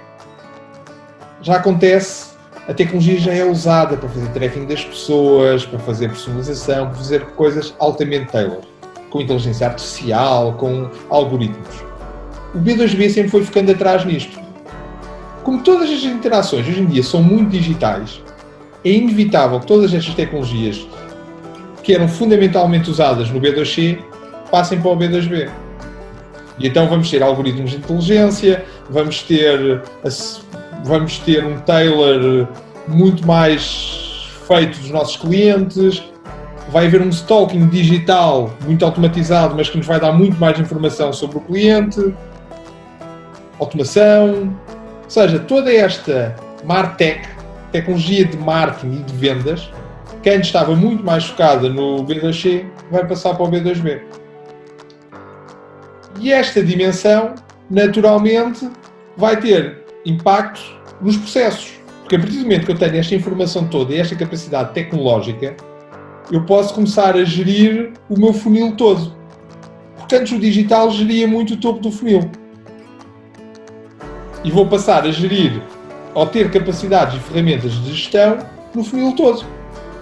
já acontece, a tecnologia já é usada para fazer tracking das pessoas, para fazer personalização, para fazer coisas altamente tailor, com inteligência artificial, com algoritmos. O B2B sempre foi ficando atrás nisto. como todas as interações hoje em dia são muito digitais, é inevitável que todas estas tecnologias que eram fundamentalmente usadas no B2C passem para o B2B. E então vamos ter algoritmos de inteligência, vamos ter um tailor muito mais feito dos nossos clientes, vai haver um stalking digital muito automatizado, mas que nos vai dar muito mais informação sobre o cliente, automação, ou seja, toda esta MarTech, tecnologia de marketing e de vendas, que antes estava muito mais focada no B2C, vai passar para o B2B. E esta dimensão, naturalmente, vai ter impactos nos processos. Porque a partir do momento que eu tenho esta informação toda e esta capacidade tecnológica, eu posso começar a gerir o meu funil todo. Porque antes o digital geria muito o topo do funil. E vou passar a gerir, ou ter capacidades e ferramentas de gestão no funil todo.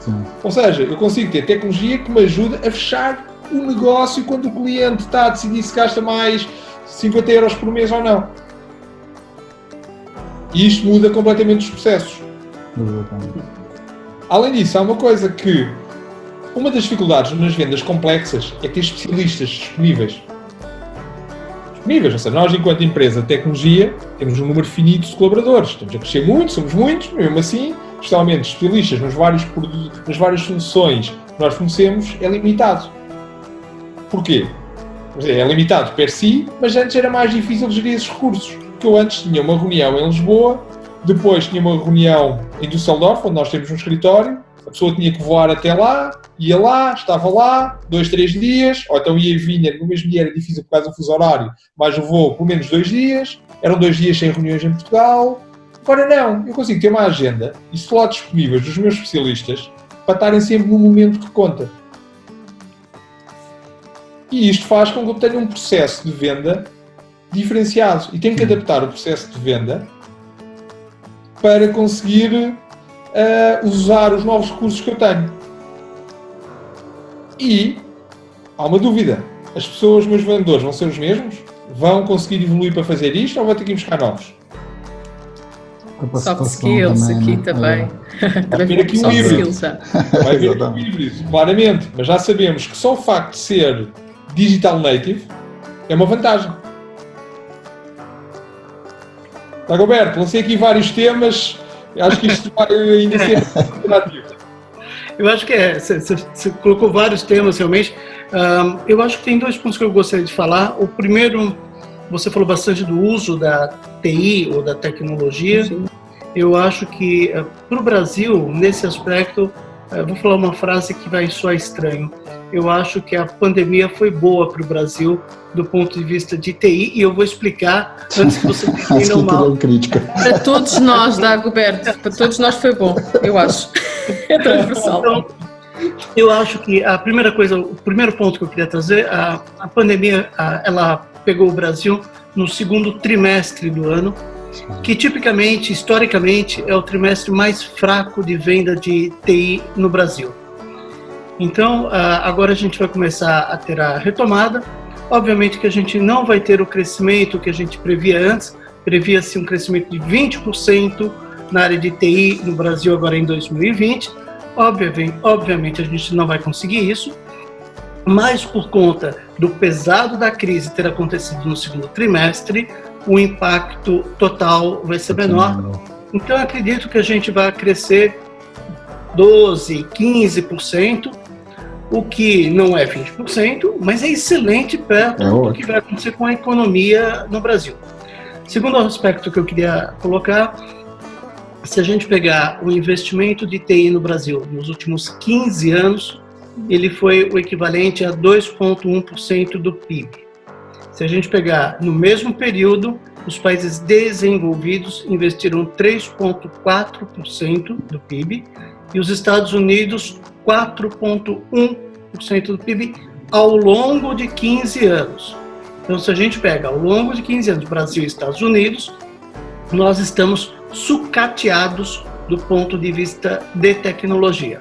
Sim. Ou seja, eu consigo ter tecnologia que me ajuda a fechar o negócio quando o cliente está a decidir se gasta mais 50 euros por mês ou não. E isto muda completamente os processos. Além disso, há uma coisa que uma das dificuldades nas vendas complexas é ter especialistas disponíveis. Ou seja, nós enquanto empresa de tecnologia temos um número finito de colaboradores, estamos a crescer muito, somos muitos, mesmo assim, especialmente especialistas nas várias soluções que nós fornecemos, é limitado. Porquê? É limitado per si, mas antes era mais difícil de gerir esses recursos. Porque eu antes tinha uma reunião em Lisboa, depois tinha uma reunião em Düsseldorf, onde nós temos um escritório, a pessoa tinha que voar até lá, ia lá, estava lá, 2, 3 dias, ou então ia e vinha, no mesmo dia era difícil por causa do fuso horário, mas eu vou pelo menos 2 dias, eram 2 dias sem reuniões em Portugal. Agora não, eu consigo ter uma agenda e slots disponíveis dos meus especialistas para estarem sempre no momento que conta. E isto faz com que eu tenha um processo de venda diferenciado e tenho que adaptar o processo de venda para conseguir usar os novos recursos que eu tenho. E há uma dúvida: as pessoas, os meus vendedores, vão ser os mesmos? Vão conseguir evoluir para fazer isto ou vão ter que ir buscar novos? Soft skills também, aqui também. Vai haver aqui um híbrido. Vai haver aqui um híbrido, claramente. Mas já sabemos que só o facto de ser digital native é uma vantagem. Dagoberto, lancei aqui vários temas. Acho que isto vai ainda ser interativo. Eu acho que você colocou vários temas realmente. Eu acho que tem 2 pontos que eu gostaria de falar. O primeiro, você falou bastante do uso da TI ou da tecnologia. Sim. Eu acho que para o Brasil, nesse aspecto, vou falar uma frase que vai soar estranho. Eu acho que a pandemia foi boa para o Brasil do ponto de vista de TI, e eu vou explicar antes que você entenda mal. Para todos nós, Dagoberto, para todos nós foi bom, eu acho. É transversal. Então, eu acho que a primeira coisa, o primeiro ponto que eu queria trazer, a pandemia, ela pegou o Brasil no segundo trimestre do ano, que tipicamente, historicamente, é o trimestre mais fraco de venda de TI no Brasil. Então, agora a gente vai começar a ter a retomada. Obviamente que a gente não vai ter o crescimento que a gente previa antes. Previa-se um crescimento de 20% na área de TI no Brasil agora em 2020. Obviamente a gente não vai conseguir isso, mas por conta do pesado da crise ter acontecido no segundo trimestre, o impacto total vai ser menor. Então, eu acredito que a gente vai crescer 12%, 15%, o que não é 20%, mas é excelente perto do que vai acontecer com a economia no Brasil. Segundo aspecto que eu queria colocar, se a gente pegar o investimento de TI no Brasil nos últimos 15 anos, ele foi o equivalente a 2,1% do PIB. Se a gente pegar no mesmo período, os países desenvolvidos investiram 3,4% do PIB e os Estados Unidos 4,1% do PIB ao longo de 15 anos. Então, se a gente pega ao longo de 15 anos Brasil e Estados Unidos, nós estamos sucateados do ponto de vista de tecnologia.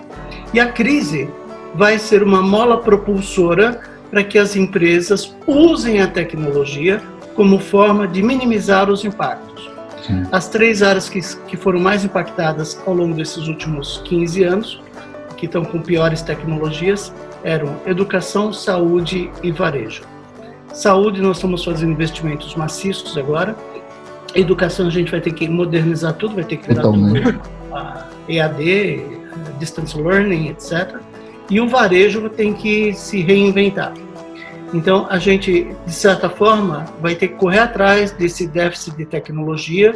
E a crise vai ser uma mola propulsora para que as empresas usem a tecnologia como forma de minimizar os impactos. Sim. As 3 áreas que foram mais impactadas ao longo desses últimos 15 anos, que estão com piores tecnologias, eram educação, saúde e varejo. Saúde, nós estamos fazendo investimentos maciços agora. Educação, a gente vai ter que modernizar tudo, vai ter que virar tudo EAD, Distance Learning, etc. E o varejo tem que se reinventar. Então, a gente, de certa forma, vai ter que correr atrás desse déficit de tecnologia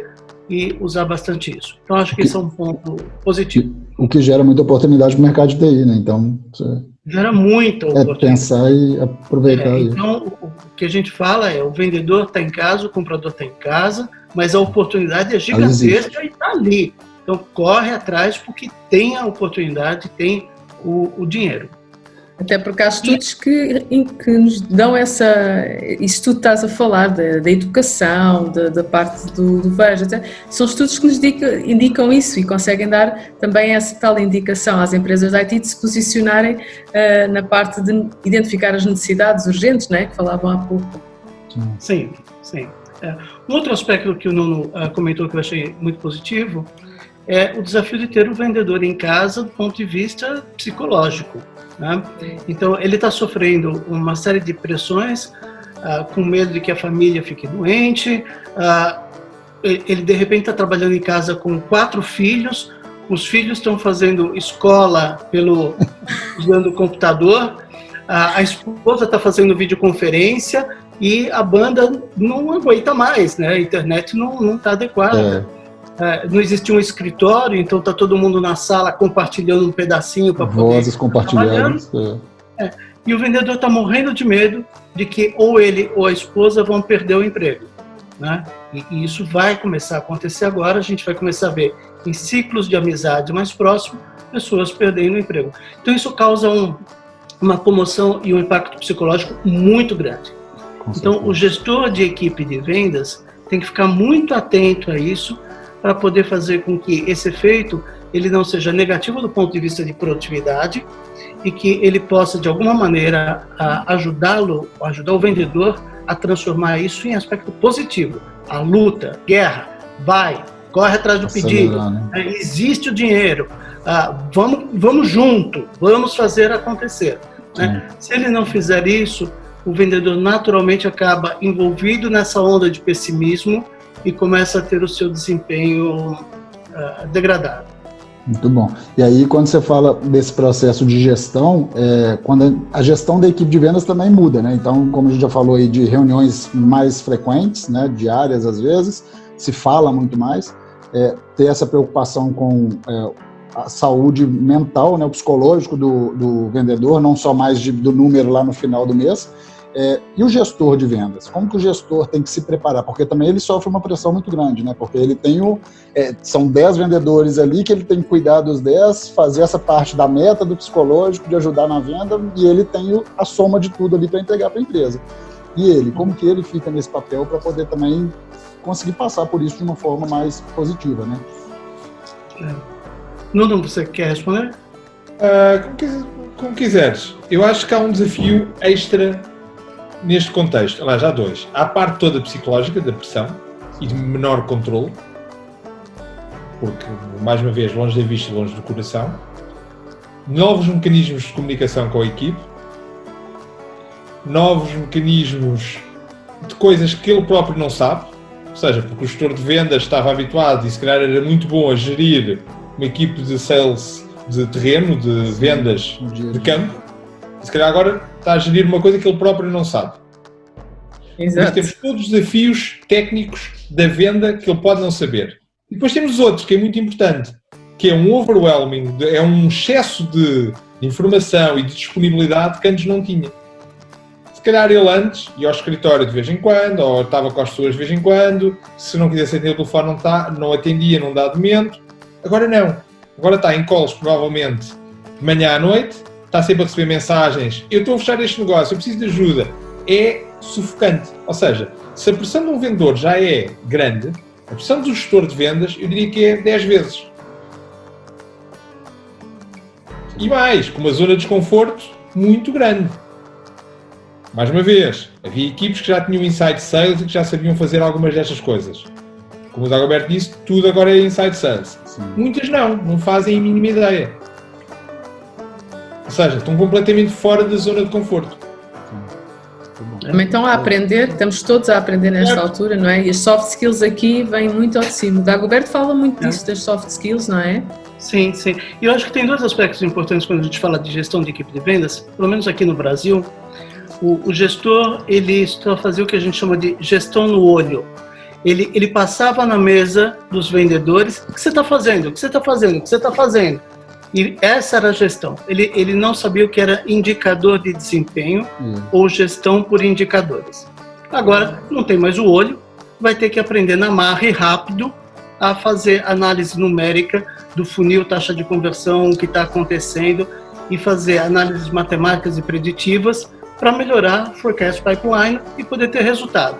e usar bastante isso. Então, acho que esse é um ponto positivo. O que gera muita oportunidade para o mercado de TI, né? Então, gera muita oportunidade. Pensar e aproveitar isso. Então, o que a gente fala é o vendedor está em casa, o comprador está em casa, mas a oportunidade é gigantesca e está ali. Então, corre atrás porque tem a oportunidade, tem o dinheiro. Até porque há estudos que nos dão isso tu estás a falar, da educação, da parte do varejo, são estudos que nos indicam isso e conseguem dar também essa tal indicação às empresas de IT de se posicionarem na parte de identificar as necessidades urgentes, né, que falavam há pouco. Sim, sim. Um outro aspecto que o Nuno comentou que eu achei muito positivo é o desafio de ter o vendedor em casa do ponto de vista psicológico. Né? Então, ele está sofrendo uma série de pressões, com medo de que a família fique doente, ele de repente está trabalhando em casa com 4 filhos, os filhos estão fazendo escola usando o computador, a esposa está fazendo videoconferência e a banda não aguenta mais, né? A internet não está adequada. Não existia um escritório, então está todo mundo na sala compartilhando um pedacinho para poder... Vozes compartilhadas. E o vendedor está morrendo de medo de que ou ele ou a esposa vão perder o emprego. Né? E isso vai começar a acontecer agora, a gente vai começar a ver em ciclos de amizade mais próximos, pessoas perdendo o emprego. Então isso causa uma comoção e um impacto psicológico muito grande. Então o gestor de equipe de vendas tem que ficar muito atento a isso, para poder fazer com que esse efeito ele não seja negativo do ponto de vista de produtividade e que ele possa, de alguma maneira, ajudar o vendedor a transformar isso em aspecto positivo. A luta, guerra, corre atrás do pedido, né? Existe o dinheiro, vamos junto, vamos fazer acontecer. Né? Se ele não fizer isso, o vendedor naturalmente acaba envolvido nessa onda de pessimismo e começa a ter o seu desempenho degradado. Muito bom. E aí, quando você fala desse processo de gestão, quando a gestão da equipe de vendas também muda, né? Então, como a gente já falou aí, de reuniões mais frequentes, né, diárias às vezes, se fala muito mais, ter essa preocupação com a saúde mental, né, o psicológico do vendedor, não só mais do número lá no final do mês. E o gestor de vendas? Como que o gestor tem que se preparar? Porque também ele sofre uma pressão muito grande, né? Porque ele tem são 10 vendedores ali que ele tem que cuidar dos 10, fazer essa parte da meta do psicológico, de ajudar na venda, e ele tem a soma de tudo ali para entregar para a empresa. E ele, como que ele fica nesse papel para poder também conseguir passar por isso de uma forma mais positiva, né? Nuno, você quer responder? Como quiseres. Eu acho que há um desafio extra neste contexto. Aliás, há 2. Há a parte toda psicológica da pressão e de menor controle, porque, mais uma vez, longe da vista e longe do coração. Novos mecanismos de comunicação com a equipe, novos mecanismos de coisas que ele próprio não sabe, ou seja, porque o gestor de vendas estava habituado e se calhar era muito bom a gerir uma equipe de sales de terreno, de vendas de campo, e se calhar agora está a gerir uma coisa que ele próprio não sabe. Exato. Nós temos todos os desafios técnicos da venda que ele pode não saber. E depois temos os outros, que é muito importante, que é um overwhelming, é um excesso de informação e de disponibilidade que antes não tinha. Se calhar ele antes ia ao escritório de vez em quando, ou estava com as pessoas de vez em quando, se não quisesse atender o telefone não atendia num dado momento. Agora não. Agora está em calls provavelmente de manhã à noite, está sempre a receber mensagens, eu estou a fechar este negócio, eu preciso de ajuda. É sufocante. Ou seja, se a pressão de um vendedor já é grande, a pressão do gestor de vendas, eu diria que é 10 vezes. E mais, com uma zona de desconforto muito grande. Mais uma vez, havia equipes que já tinham inside sales e que já sabiam fazer algumas destas coisas. como o Dagoberto disse, tudo agora é inside sales. Sim. Muitas não fazem a mínima ideia. Ou seja, estão completamente fora da zona de conforto. Também estão a aprender, estamos todos a aprender nesta altura, não é? E as soft skills aqui vêm muito ao de cima. O Dagoberto fala muito disso, das soft skills, não é? Sim, sim. E eu acho que tem dois aspectos importantes quando a gente fala de gestão de equipe de vendas, pelo menos aqui no Brasil. O gestor, ele só fazia o que a gente chama de gestão no olho. Ele passava na mesa dos vendedores, o que você está fazendo? O que você está fazendo? O que você está fazendo? E essa era a gestão. Ele não sabia o que era indicador de desempenho ou gestão por indicadores. Agora, não tem mais o olho, vai ter que aprender na marra e rápido a fazer análise numérica do funil, taxa de conversão, o que está acontecendo, e fazer análises matemáticas e preditivas para melhorar forecast pipeline e poder ter resultado.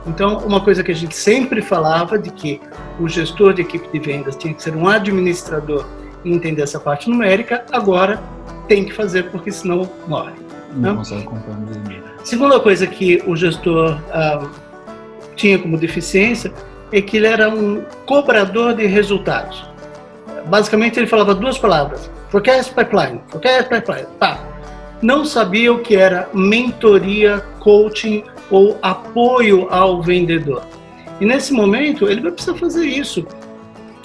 Então, uma coisa que a gente sempre falava de que o gestor de equipe de vendas tinha que ser um administrador e entender essa parte numérica, agora tem que fazer, porque senão morre. Não consegue compreender. Segunda coisa que o gestor tinha como deficiência é que ele era um cobrador de resultados. Basicamente, ele falava duas palavras: forecast pipeline, pá. Não sabia o que era mentoria, coaching ou apoio ao vendedor. E nesse momento, ele vai precisar fazer isso.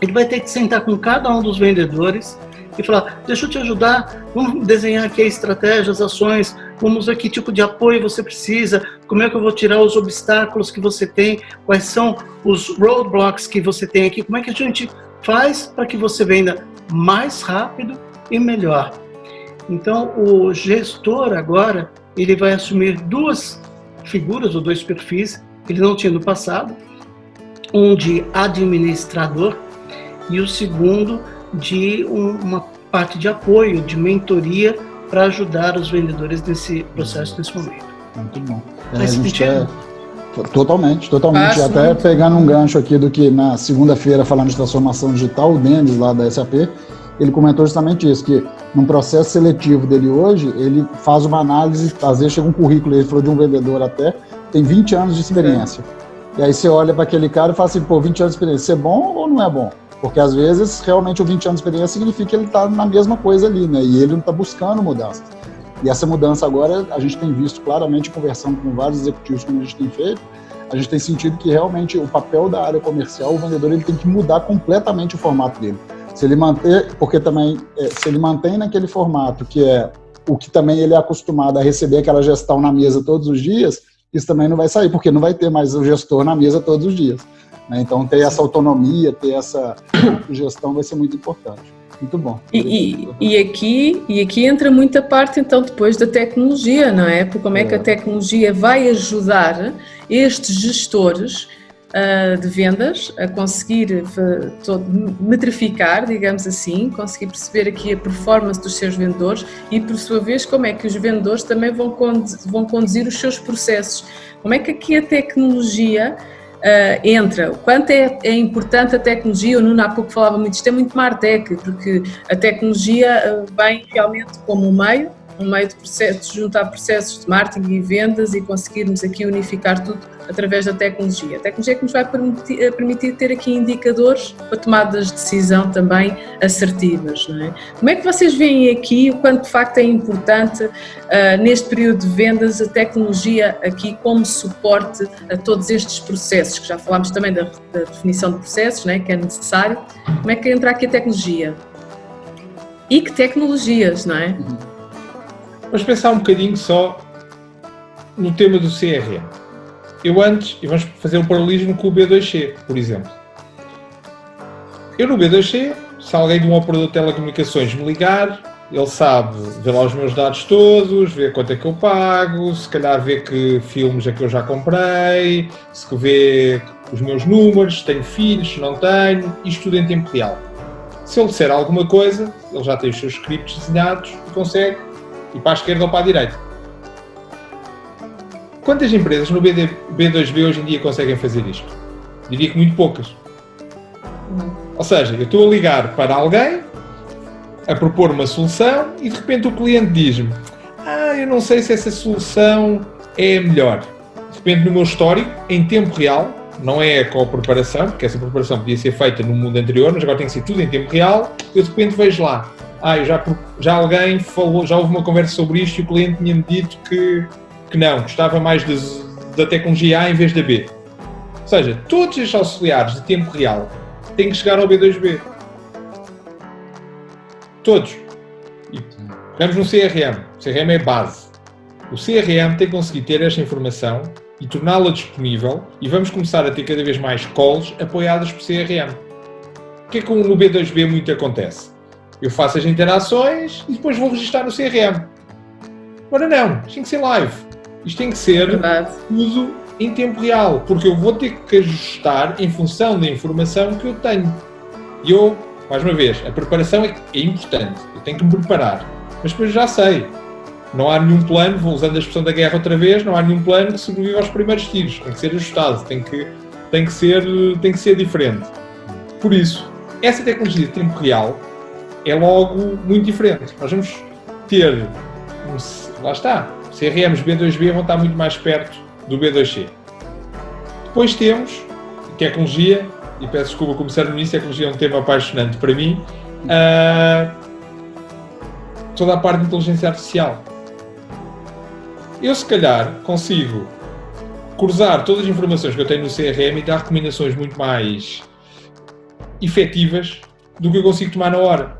Ele vai ter que sentar com cada um dos vendedores e falar: deixa eu te ajudar, vamos desenhar aqui a estratégia, as ações, vamos ver que tipo de apoio você precisa, como é que eu vou tirar os obstáculos que você tem, quais são os roadblocks que você tem aqui, como é que a gente faz para que você venda mais rápido e melhor. Então, o gestor agora, ele vai assumir duas figuras ou dois perfis que ele não tinha no passado, um de administrador e o segundo de uma parte de apoio, de mentoria para ajudar os vendedores nesse processo, nesse momento. Muito bom. Faz sentido? Totalmente. Até muito. Pegando um gancho aqui do que na segunda-feira, falando de transformação digital, o Denis lá da SAP, ele comentou justamente isso, que num processo seletivo dele hoje, ele faz uma análise, às vezes chega um currículo, ele falou de um vendedor até, tem 20 anos de experiência. E aí você olha para aquele cara e fala assim, 20 anos de experiência, isso é bom ou não é bom? Porque às vezes, realmente, o 20 anos de experiência significa que ele está na mesma coisa ali, né? E ele não está buscando mudanças. E essa mudança agora, a gente tem visto claramente, conversando com vários executivos como a gente tem feito, a gente tem sentido que realmente o papel da área comercial, o vendedor, ele tem que mudar completamente o formato dele. Se ele manter, porque também, se ele mantém naquele formato, que é o que também ele é acostumado a receber aquela gestão na mesa todos os dias, isso também não vai sair, porque não vai ter mais o gestor na mesa todos os dias. Né? Então, ter essa autonomia, ter essa gestão vai ser muito importante. Muito bom. E aqui entra muita parte, então, depois da tecnologia, não é? Porque como é que a tecnologia vai ajudar estes gestores de vendas a conseguir metrificar, digamos assim, conseguir perceber aqui a performance dos seus vendedores e, por sua vez, como é que os vendedores também vão conduzir os seus processos. Como é que aqui a tecnologia entra? Quanto é importante a tecnologia? O Nuno há pouco falava muito, isto é muito Martech, porque a tecnologia vem realmente como um meio de processos, juntar processos de marketing e vendas e conseguirmos aqui unificar tudo através da tecnologia. A tecnologia é que nos vai permitir ter aqui indicadores para tomadas de decisão também assertivas, não é? Como é que vocês veem aqui o quanto de facto é importante neste período de vendas a tecnologia aqui como suporte a todos estes processos, que já falámos também da definição de processos, não é? Que é necessário. Como é que entra aqui a tecnologia? E que tecnologias, não é? Vamos pensar um bocadinho só no tema do CRM. E vamos fazer um paralelismo com o B2C, por exemplo. Eu no B2C, se alguém de um operador de telecomunicações me ligar, ele sabe ver lá os meus dados todos, ver quanto é que eu pago, se calhar ver que filmes é que eu já comprei, se vê os meus números, se tenho filhos, se não tenho, isto tudo em tempo real. Se ele disser alguma coisa, ele já tem os seus scripts desenhados e consegue ir para a esquerda ou para a direita. Quantas empresas no B2B hoje em dia conseguem fazer isto? Diria que muito poucas. Ou seja, eu estou a ligar para alguém, a propor uma solução e de repente o cliente diz-me: eu não sei se essa solução é a melhor. De repente no meu histórico, em tempo real, não é com a preparação, porque essa preparação podia ser feita no mundo anterior, mas agora tem que ser tudo em tempo real. Eu de repente vejo lá, já alguém falou, já houve uma conversa sobre isto e o cliente tinha-me dito que não, gostava mais da tecnologia A em vez da B. Ou seja, todos estes auxiliares de tempo real têm que chegar ao B2B. Todos. E pegamos no CRM. O CRM é base. O CRM tem que conseguir ter esta informação e torná-la disponível, e vamos começar a ter cada vez mais calls apoiadas por CRM. O que é que no B2B muito acontece? Eu faço as interações e depois vou registrar no CRM. Agora não, isto tem que ser live. Isto tem que ser tudo em tempo real, porque eu vou ter que ajustar em função da informação que eu tenho. E eu, mais uma vez, a preparação é importante. Eu tenho que me preparar. Mas depois já sei. Não há nenhum plano, vou usando a expressão da guerra outra vez, não há nenhum plano que sobreviva aos primeiros tiros. Tem que ser ajustado, tem que ser diferente. Por isso, essa tecnologia de tempo real é logo muito diferente. Nós vamos ter, lá está, CRMs B2B vão estar muito mais perto do B2C. Depois temos tecnologia, e peço desculpa começar no início, tecnologia é um tema apaixonante para mim, toda a parte de inteligência artificial. Eu, se calhar, consigo cruzar todas as informações que eu tenho no CRM e dar recomendações muito mais efetivas do que eu consigo tomar na hora.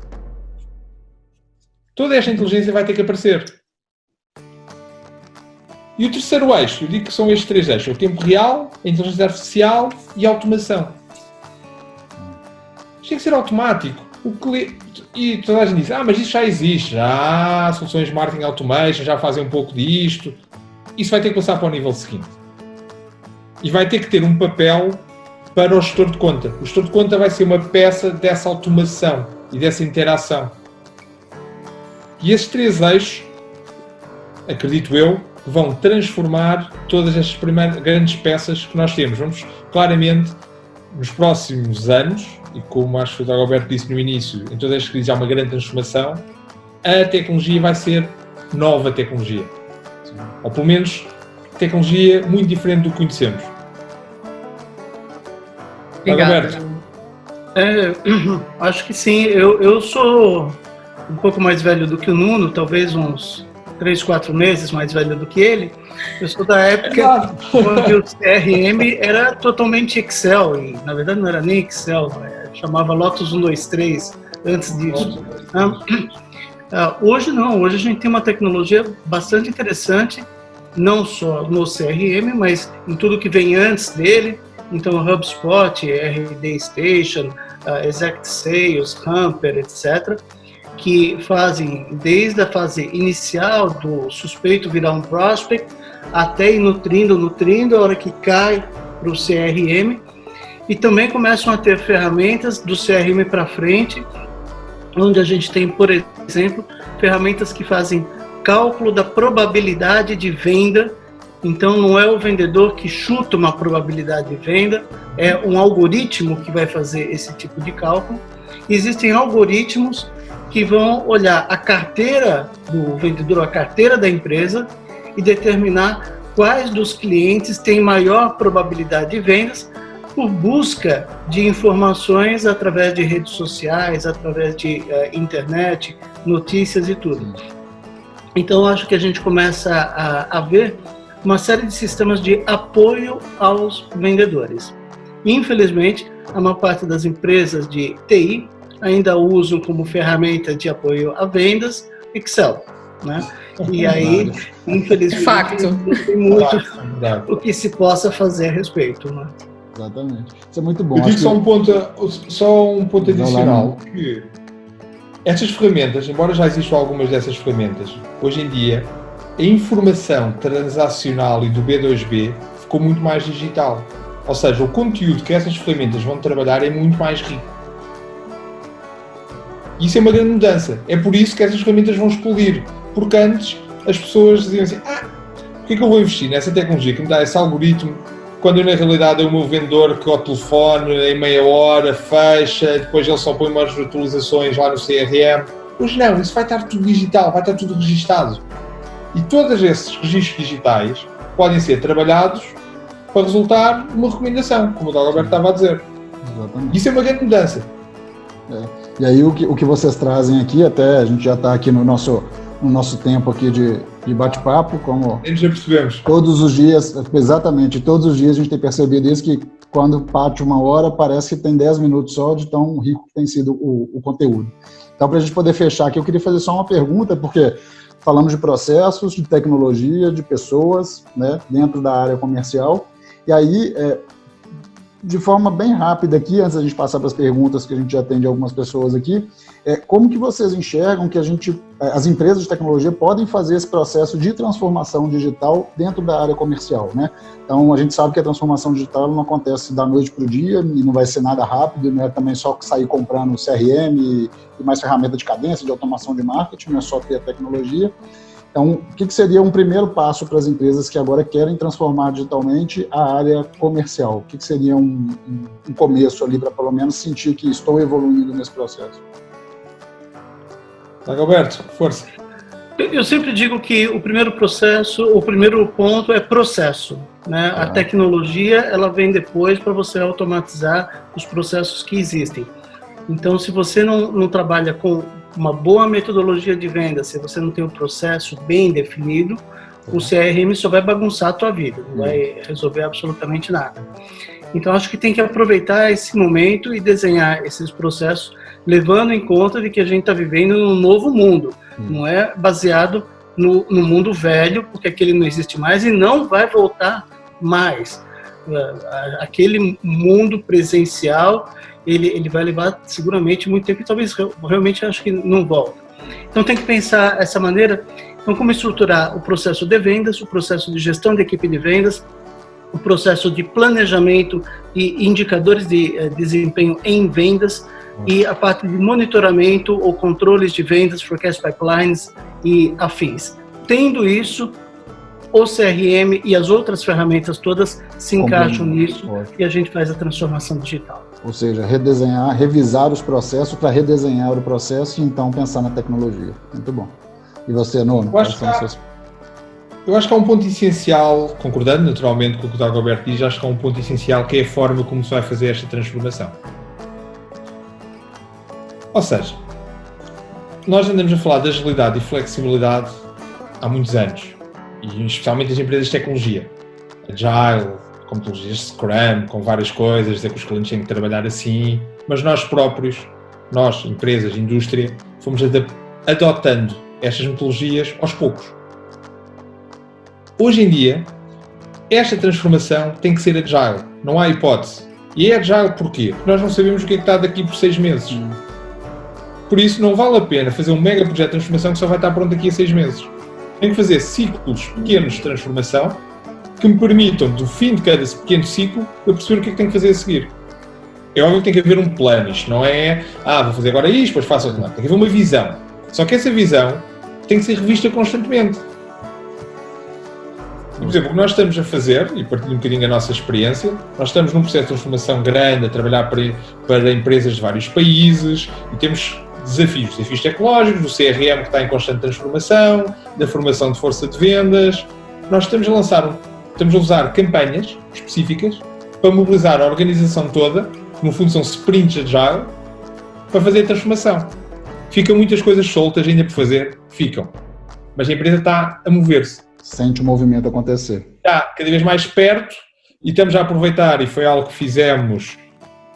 Toda esta inteligência vai ter que aparecer. E o terceiro eixo, eu digo que são estes três eixos: o tempo real, a inteligência artificial e a automação. Isto tem que ser automático. E toda a gente diz, mas isso já existe, já há soluções de marketing automation, já fazem um pouco disto. Isso vai ter que passar para o nível seguinte. E vai ter que ter um papel para o gestor de conta. O gestor de conta vai ser uma peça dessa automação e dessa interação. E esses três eixos, acredito eu, vão transformar todas estas primeiras grandes peças que nós temos. Vamos claramente, nos próximos anos, e como acho que o Dagoberto disse no início, em todas as crises há uma grande transformação, a tecnologia vai ser nova tecnologia. Ou pelo menos tecnologia muito diferente do que conhecemos. Obrigada. Acho que sim. Eu sou um pouco mais velho do que o Nuno, talvez uns 3, 4 meses mais velho do que ele. Eu sou da época quando o CRM era totalmente Excel, e na verdade não era nem Excel, chamava Lotus 123 antes disso. Hoje não, hoje a gente tem uma tecnologia bastante interessante, não só no CRM, mas em tudo que vem antes dele. Então HubSpot, RD Station, Exact Sales, Hamper, etc., que fazem desde a fase inicial do suspeito virar um prospect até ir nutrindo, a hora que cai para o CRM, e também começam a ter ferramentas do CRM para frente, onde a gente tem, por exemplo, ferramentas que fazem cálculo da probabilidade de venda. Então não é o vendedor que chuta uma probabilidade de venda, é um algoritmo que vai fazer esse tipo de cálculo. Existem algoritmos que vão olhar a carteira do vendedor, a carteira da empresa, e determinar quais dos clientes têm maior probabilidade de vendas por busca de informações através de redes sociais, através de internet, notícias e tudo. Então, acho que a gente começa a ver uma série de sistemas de apoio aos vendedores. Infelizmente, a maior parte das empresas de TI ainda usam como ferramenta de apoio a vendas Excel, né? E aí, infelizmente, não tem muito o que se possa fazer a respeito, né? Exatamente. Isso é muito bom. Eu digo só um ponto adicional, que estas ferramentas, embora já existam algumas dessas ferramentas, hoje em dia a informação transacional e do B2B ficou muito mais digital. Ou seja, o conteúdo que essas ferramentas vão trabalhar é muito mais rico. Isso é uma grande mudança. É por isso que essas ferramentas vão explodir. Porque antes as pessoas diziam assim, porquê que eu vou investir nessa tecnologia que me dá esse algoritmo, quando eu, na realidade é o meu vendedor que ao telefone em meia hora fecha, depois ele só põe umas atualizações lá no CRM. Hoje não, isso vai estar tudo digital, vai estar tudo registado. E todos esses registros digitais podem ser trabalhados para resultar numa recomendação, como o Dagoberto estava a dizer. Exatamente. Isso é uma grande mudança. E aí o que vocês trazem aqui, até a gente já está aqui no nosso tempo aqui de bate-papo, como Eles já percebemos. todos os dias, exatamente, todos os dias a gente tem percebido isso, que quando bate uma hora, parece que tem 10 minutos só de tão rico que tem sido o conteúdo. Então, para a gente poder fechar aqui, eu queria fazer só uma pergunta, porque falamos de processos, de tecnologia, de pessoas, né, dentro da área comercial, e aí, de forma bem rápida aqui, antes da gente passar para as perguntas que a gente já tem de algumas pessoas aqui, como que vocês enxergam que as empresas de tecnologia podem fazer esse processo de transformação digital dentro da área comercial, né? Então, a gente sabe que a transformação digital não acontece da noite para o dia e não vai ser nada rápido, não é também só sair comprando CRM e mais ferramenta de cadência, de automação de marketing, não é só ter a tecnologia. Então, o que seria um primeiro passo para as empresas que agora querem transformar digitalmente a área comercial? O que seria um começo ali para, pelo menos, sentir que estou evoluindo nesse processo? Dagoberto, força. Eu sempre digo que o primeiro ponto é processo, né? A tecnologia, ela vem depois para você automatizar os processos que existem. Então, se você não trabalha com uma boa metodologia de venda, se você não tem um processo bem definido, o CRM só vai bagunçar a tua vida, não vai resolver absolutamente nada. Então, acho que tem que aproveitar esse momento e desenhar esses processos, levando em conta de que a gente está vivendo num novo mundo, não é baseado no mundo velho, porque aquele não existe mais e não vai voltar mais. Aquele mundo presencial, ele vai levar seguramente muito tempo e talvez realmente acho que não volta. Então tem que pensar essa maneira. Então, como estruturar o processo de vendas, o processo de gestão de equipe de vendas, o processo de planejamento e indicadores de desempenho em vendas e a parte de monitoramento ou controles de vendas, forecast pipelines e afins. Tendo isso, o CRM e as outras ferramentas todas se encaixam nisso e a gente faz a transformação digital. Ou seja, revisar os processos para redesenhar o processo e então pensar na tecnologia. Muito bom. E você, Nuno? Eu acho que há um ponto essencial, concordando naturalmente com o que o Dagoberto diz, acho que há um ponto essencial que é a forma como se vai fazer esta transformação. Ou seja, nós andamos a falar de agilidade e flexibilidade há muitos anos, e especialmente as empresas de tecnologia. Agile, com metodologias Scrum, com várias coisas, dizer que os clientes têm que trabalhar assim, mas nós próprios, nós, empresas, indústria, fomos adotando estas metodologias aos poucos. Hoje em dia, esta transformação tem que ser agile, não há hipótese. E é agile porquê? Porque nós não sabemos o que é que está daqui por 6 meses. Por isso, não vale a pena fazer um mega projeto de transformação que só vai estar pronto daqui a 6 meses. Tenho que fazer ciclos pequenos de transformação que me permitam, do fim de cada pequeno ciclo, eu perceber o que é que tenho que fazer a seguir. É óbvio que tem que haver um plano. Isto não é, vou fazer agora isto, depois faço outro. Não, tem que haver uma visão. Só que essa visão tem que ser revista constantemente. Por exemplo, o que nós estamos a fazer, e partilho um bocadinho a nossa experiência, nós estamos num processo de transformação grande, a trabalhar para empresas de vários países, e temos desafios tecnológicos, do CRM que está em constante transformação, da formação de força de vendas. Nós estamos a usar campanhas específicas para mobilizar a organização toda, que no fundo são sprints agile, para fazer a transformação. Ficam muitas coisas soltas ainda por fazer, ficam. Mas a empresa está a mover-se. Sente o movimento acontecer. Está cada vez mais perto e estamos a aproveitar, e foi algo que fizemos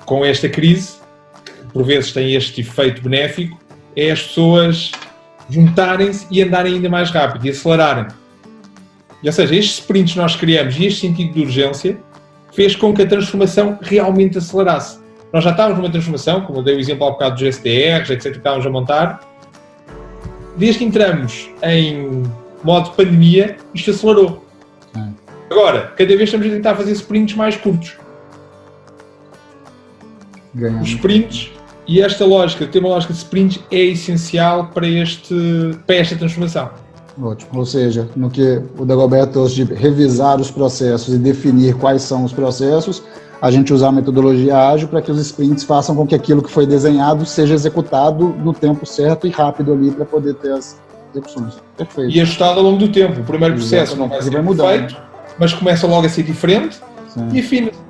com esta crise, que por vezes tem este efeito benéfico, é as pessoas juntarem-se e andarem ainda mais rápido e acelerarem. Ou seja, estes sprints que nós criamos e este sentido de urgência fez com que a transformação realmente acelerasse. Nós já estávamos numa transformação, como eu dei o exemplo há bocado dos SDRs, etc., que estávamos a montar. Desde que entramos em modo pandemia, isto acelerou. Agora, cada vez estamos a tentar fazer sprints mais curtos. Os sprints e esta lógica, ter uma lógica de sprints é essencial para esta transformação. Ótimo. Ou seja, no que o Dagoberto trouxe de revisar os processos e definir quais são os processos, a gente usar a metodologia ágil para que os sprints façam com que aquilo que foi desenhado seja executado no tempo certo e rápido ali para poder ter as execuções. Perfeito. E ajustado ao longo do tempo. O primeiro processo não vai ser perfeito, mas começa logo a ser diferente. define-se.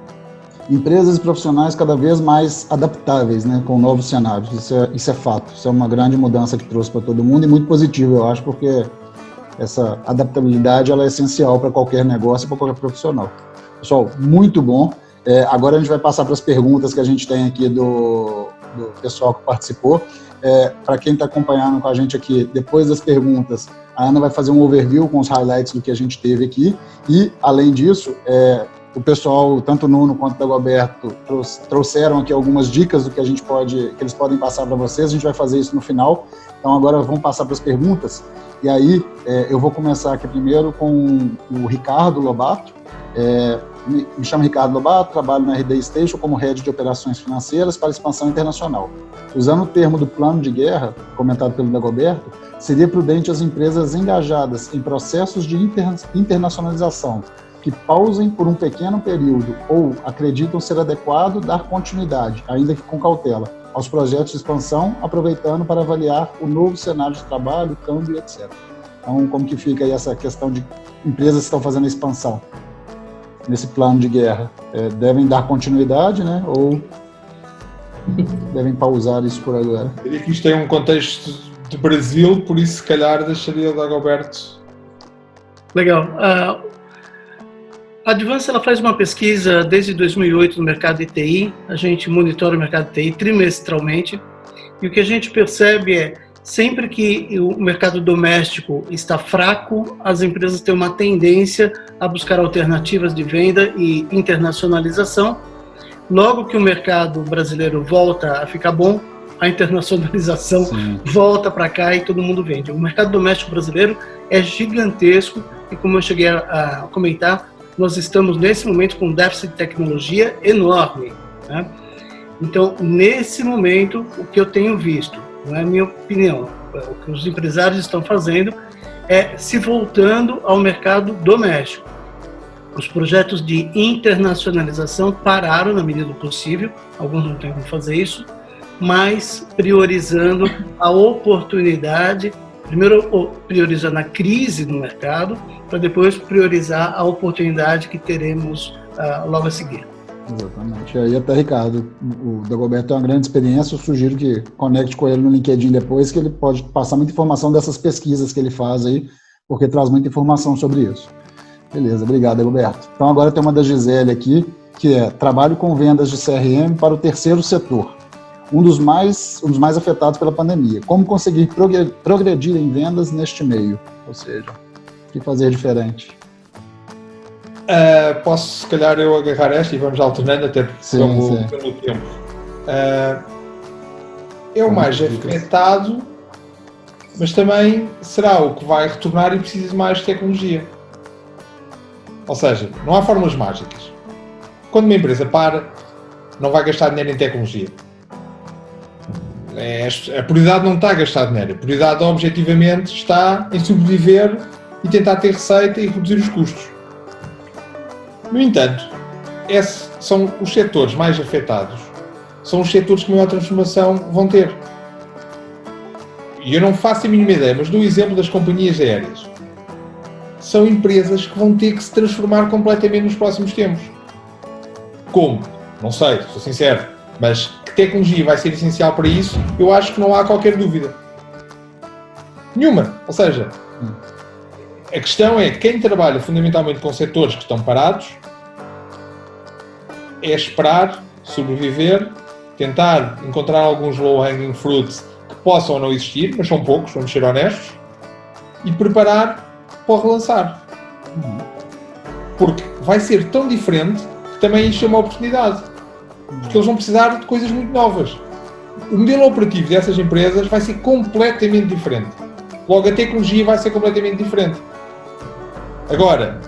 Empresas e profissionais cada vez mais adaptáveis, né, com novos cenários. Isso é fato. Isso é uma grande mudança que trouxe para todo mundo e muito positivo, eu acho, porque essa adaptabilidade ela é essencial para qualquer negócio e para qualquer profissional. Pessoal, muito bom. Agora a gente vai passar para as perguntas que a gente tem aqui do pessoal que participou. Para quem está acompanhando com a gente aqui, depois das perguntas, a Ana vai fazer um overview com os highlights do que a gente teve aqui. E, além disso, o pessoal, tanto o Nuno quanto o Dagoberto, trouxeram aqui algumas dicas do que que eles podem passar para vocês. A gente vai fazer isso no final. Então, agora vamos passar para as perguntas. E aí, eu vou começar aqui primeiro com o Ricardo Lobato. Me chamo Ricardo Lobato, trabalho na RD Station como Head de Operações Financeiras para Expansão Internacional. Usando o termo do plano de guerra, comentado pelo Dagoberto, seria prudente as empresas engajadas em processos de internacionalização que pausem por um pequeno período ou acreditam ser adequado dar continuidade, ainda que com cautela, aos projetos de expansão, aproveitando para avaliar o novo cenário de trabalho, câmbio, etc. Então, como que fica aí essa questão de empresas que estão fazendo a expansão nesse plano de guerra? Devem dar continuidade, né? Ou devem pausar isso por agora? Eu diria que isto tem um contexto de Brasil, por isso se calhar deixaria o Dagoberto. Legal. A Advance ela faz uma pesquisa desde 2008 no mercado de TI. A gente monitora o mercado de TI trimestralmente e o que a gente percebe é sempre que o mercado doméstico está fraco, as empresas têm uma tendência a buscar alternativas de venda e internacionalização. Logo que o mercado brasileiro volta a ficar bom, a internacionalização volta para cá e todo mundo vende. O mercado doméstico brasileiro é gigantesco e, como eu cheguei a comentar, nós estamos nesse momento com um déficit de tecnologia enorme, né? Então, nesse momento, o que eu tenho visto, não é a minha opinião, o que os empresários estão fazendo é se voltando ao mercado doméstico. Os projetos de internacionalização pararam na medida do possível, alguns não têm como fazer isso, mas priorizando a oportunidade, primeiro priorizando a crise no mercado, para depois priorizar a oportunidade que teremos logo a seguir. Exatamente. Aí até, Ricardo, o Dagoberto tem uma grande experiência, eu sugiro que conecte com ele no LinkedIn depois, que ele pode passar muita informação dessas pesquisas que ele faz aí, porque traz muita informação sobre isso. Beleza, obrigado, Dagoberto. Então agora tem uma da Gisele aqui, que é trabalho com vendas de CRM para o terceiro setor, um dos mais afetados pela pandemia. Como conseguir progredir em vendas neste meio? Ou seja, o que fazer diferente? Posso, se calhar, eu agarrar esta e vamos alternando até pelo tempo. É o mais afetado, mas também será o que vai retornar e precisa de mais tecnologia. Ou seja, não há fórmulas mágicas. Quando uma empresa para, não vai gastar dinheiro em tecnologia. A prioridade não está a gastar dinheiro. A prioridade, objetivamente, está em sobreviver e tentar ter receita e reduzir os custos. No entanto, esses são os setores mais afetados. São os setores que maior transformação vão ter. E eu não faço a mínima ideia, mas dou o exemplo das companhias aéreas. São empresas que vão ter que se transformar completamente nos próximos tempos. Como? Não sei, sou sincero. Mas que tecnologia vai ser essencial para isso, eu acho que não há qualquer dúvida. Nenhuma. Ou seja, a questão é quem trabalha fundamentalmente com setores que estão parados é esperar, sobreviver, tentar encontrar alguns low-hanging fruits que possam ou não existir, mas são poucos, vamos ser honestos, e preparar para relançar. Porque vai ser tão diferente que também isto é uma oportunidade. Porque eles vão precisar de coisas muito novas. O modelo operativo dessas empresas vai ser completamente diferente. Logo, a tecnologia vai ser completamente diferente. Agora,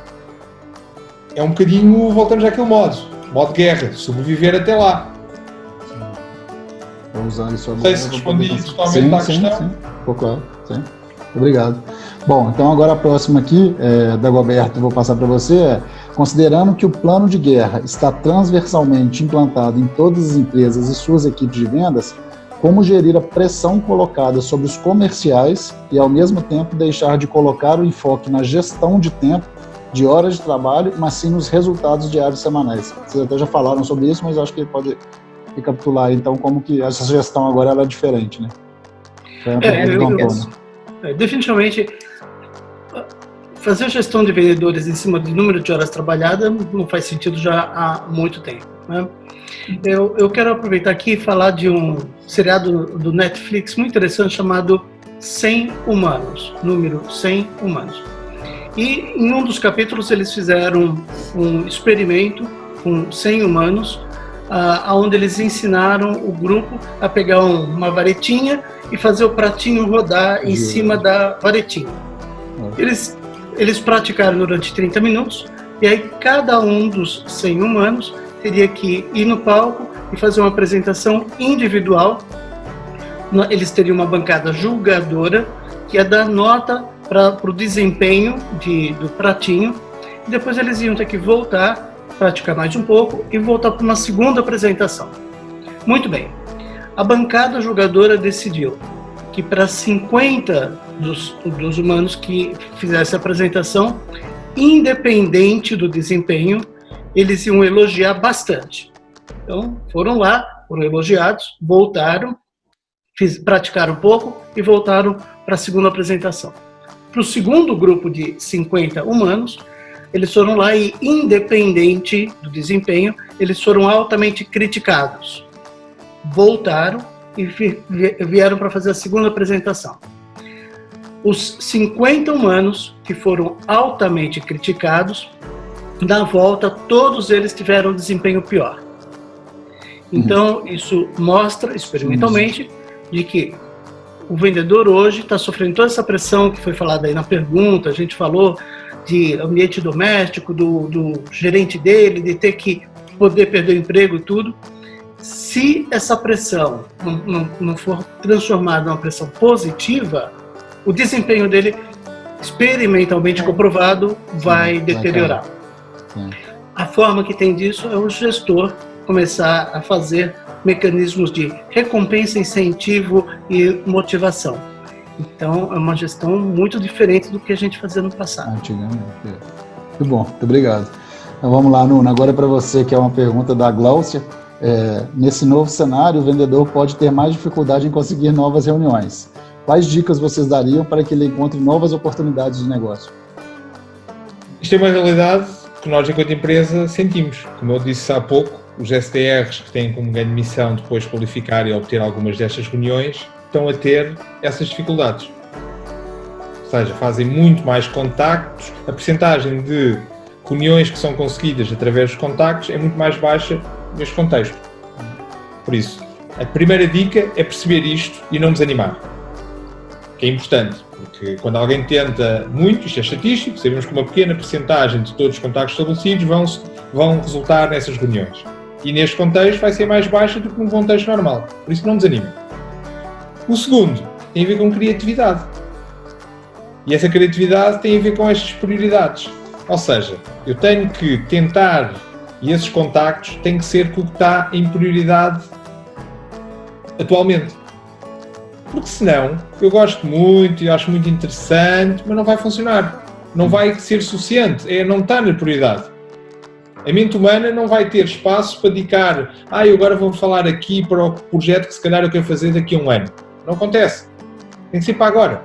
é um bocadinho, voltamos àquele modo guerra, sobreviver até lá. Vou usar isso agora. Não sei se respondi totalmente à questão. Sim. Claro, sim. Obrigado. Bom, então agora a próxima aqui, Dagoberto, vou passar para você, considerando que o plano de guerra está transversalmente implantado em todas as empresas e suas equipes de vendas, como gerir a pressão colocada sobre os comerciais e, ao mesmo tempo, deixar de colocar o enfoque na gestão de tempo de horas de trabalho, mas sim nos resultados diários semanais. Vocês até já falaram sobre isso, mas acho que pode recapitular então como que essa gestão agora ela é diferente, né? Definitivamente, fazer gestão de vendedores em cima do número de horas trabalhadas não faz sentido já há muito tempo, né? Eu quero aproveitar aqui e falar de um seriado do Netflix muito interessante chamado 100 Humanos, número 100 Humanos. E em um dos capítulos eles fizeram um experimento com 100 humanos, onde eles ensinaram o grupo a pegar uma varetinha e fazer o pratinho rodar em cima da varetinha. Eles praticaram durante 30 minutos, e aí cada um dos 100 humanos teria que ir no palco e fazer uma apresentação individual. Eles teriam uma bancada julgadora que ia dar nota para o desempenho do pratinho, e depois eles iam ter que voltar, praticar mais um pouco e voltar para uma segunda apresentação. Muito bem, a bancada julgadora decidiu que para 50 dos humanos que fizessem a apresentação, independente do desempenho, eles iam elogiar bastante. Então, foram lá, foram elogiados, voltaram, praticaram um pouco e voltaram para a segunda apresentação. Para o segundo grupo de 50 humanos, eles foram lá e, independente do desempenho, eles foram altamente criticados. Voltaram e vieram para fazer a segunda apresentação. Os 50 humanos que foram altamente criticados, na volta, todos eles tiveram um desempenho pior. Então, isso mostra, experimentalmente, de que o vendedor hoje está sofrendo toda essa pressão que foi falada aí na pergunta. A gente falou de ambiente doméstico, do gerente dele, de ter que poder perder o emprego e tudo. Se essa pressão não for transformada numa pressão positiva, o desempenho dele, experimentalmente comprovado, vai deteriorar. A forma que tem disso é o gestor começar a fazer mecanismos de recompensa, incentivo e motivação. Então, é uma gestão muito diferente do que a gente fazia no passado. Antigamente. Muito bom, muito obrigado. Então, vamos lá, Nuno. Agora é para você, que é uma pergunta da Gláucia. Nesse novo cenário, o vendedor pode ter mais dificuldade em conseguir novas reuniões. Quais dicas vocês dariam para que ele encontre novas oportunidades de negócio? Isto é uma realidade que nós, enquanto empresa, sentimos. Como eu disse há pouco, os SDRs, que têm como grande missão depois qualificar e obter algumas destas reuniões, estão a ter essas dificuldades. Ou seja, fazem muito mais contactos, a percentagem de reuniões que são conseguidas através dos contactos é muito mais baixa neste contexto. Por isso, a primeira dica é perceber isto e não desanimar, que é importante, porque quando alguém tenta muito, isto é estatístico, sabemos que uma pequena percentagem de todos os contactos estabelecidos vão resultar nessas reuniões. E neste contexto vai ser mais baixa do que num contexto normal, por isso não desanimem. O segundo tem a ver com criatividade. E essa criatividade tem a ver com estas prioridades. Ou seja, eu tenho que tentar, e esses contactos têm que ser com o que está em prioridade atualmente. Porque senão, eu gosto muito e acho muito interessante, mas não vai funcionar. Não vai ser suficiente, não está na prioridade. A mente humana não vai ter espaço para dedicar, eu agora vou falar aqui para o projeto que se calhar eu quero fazer daqui a um ano. Não acontece. Tem que ser para agora.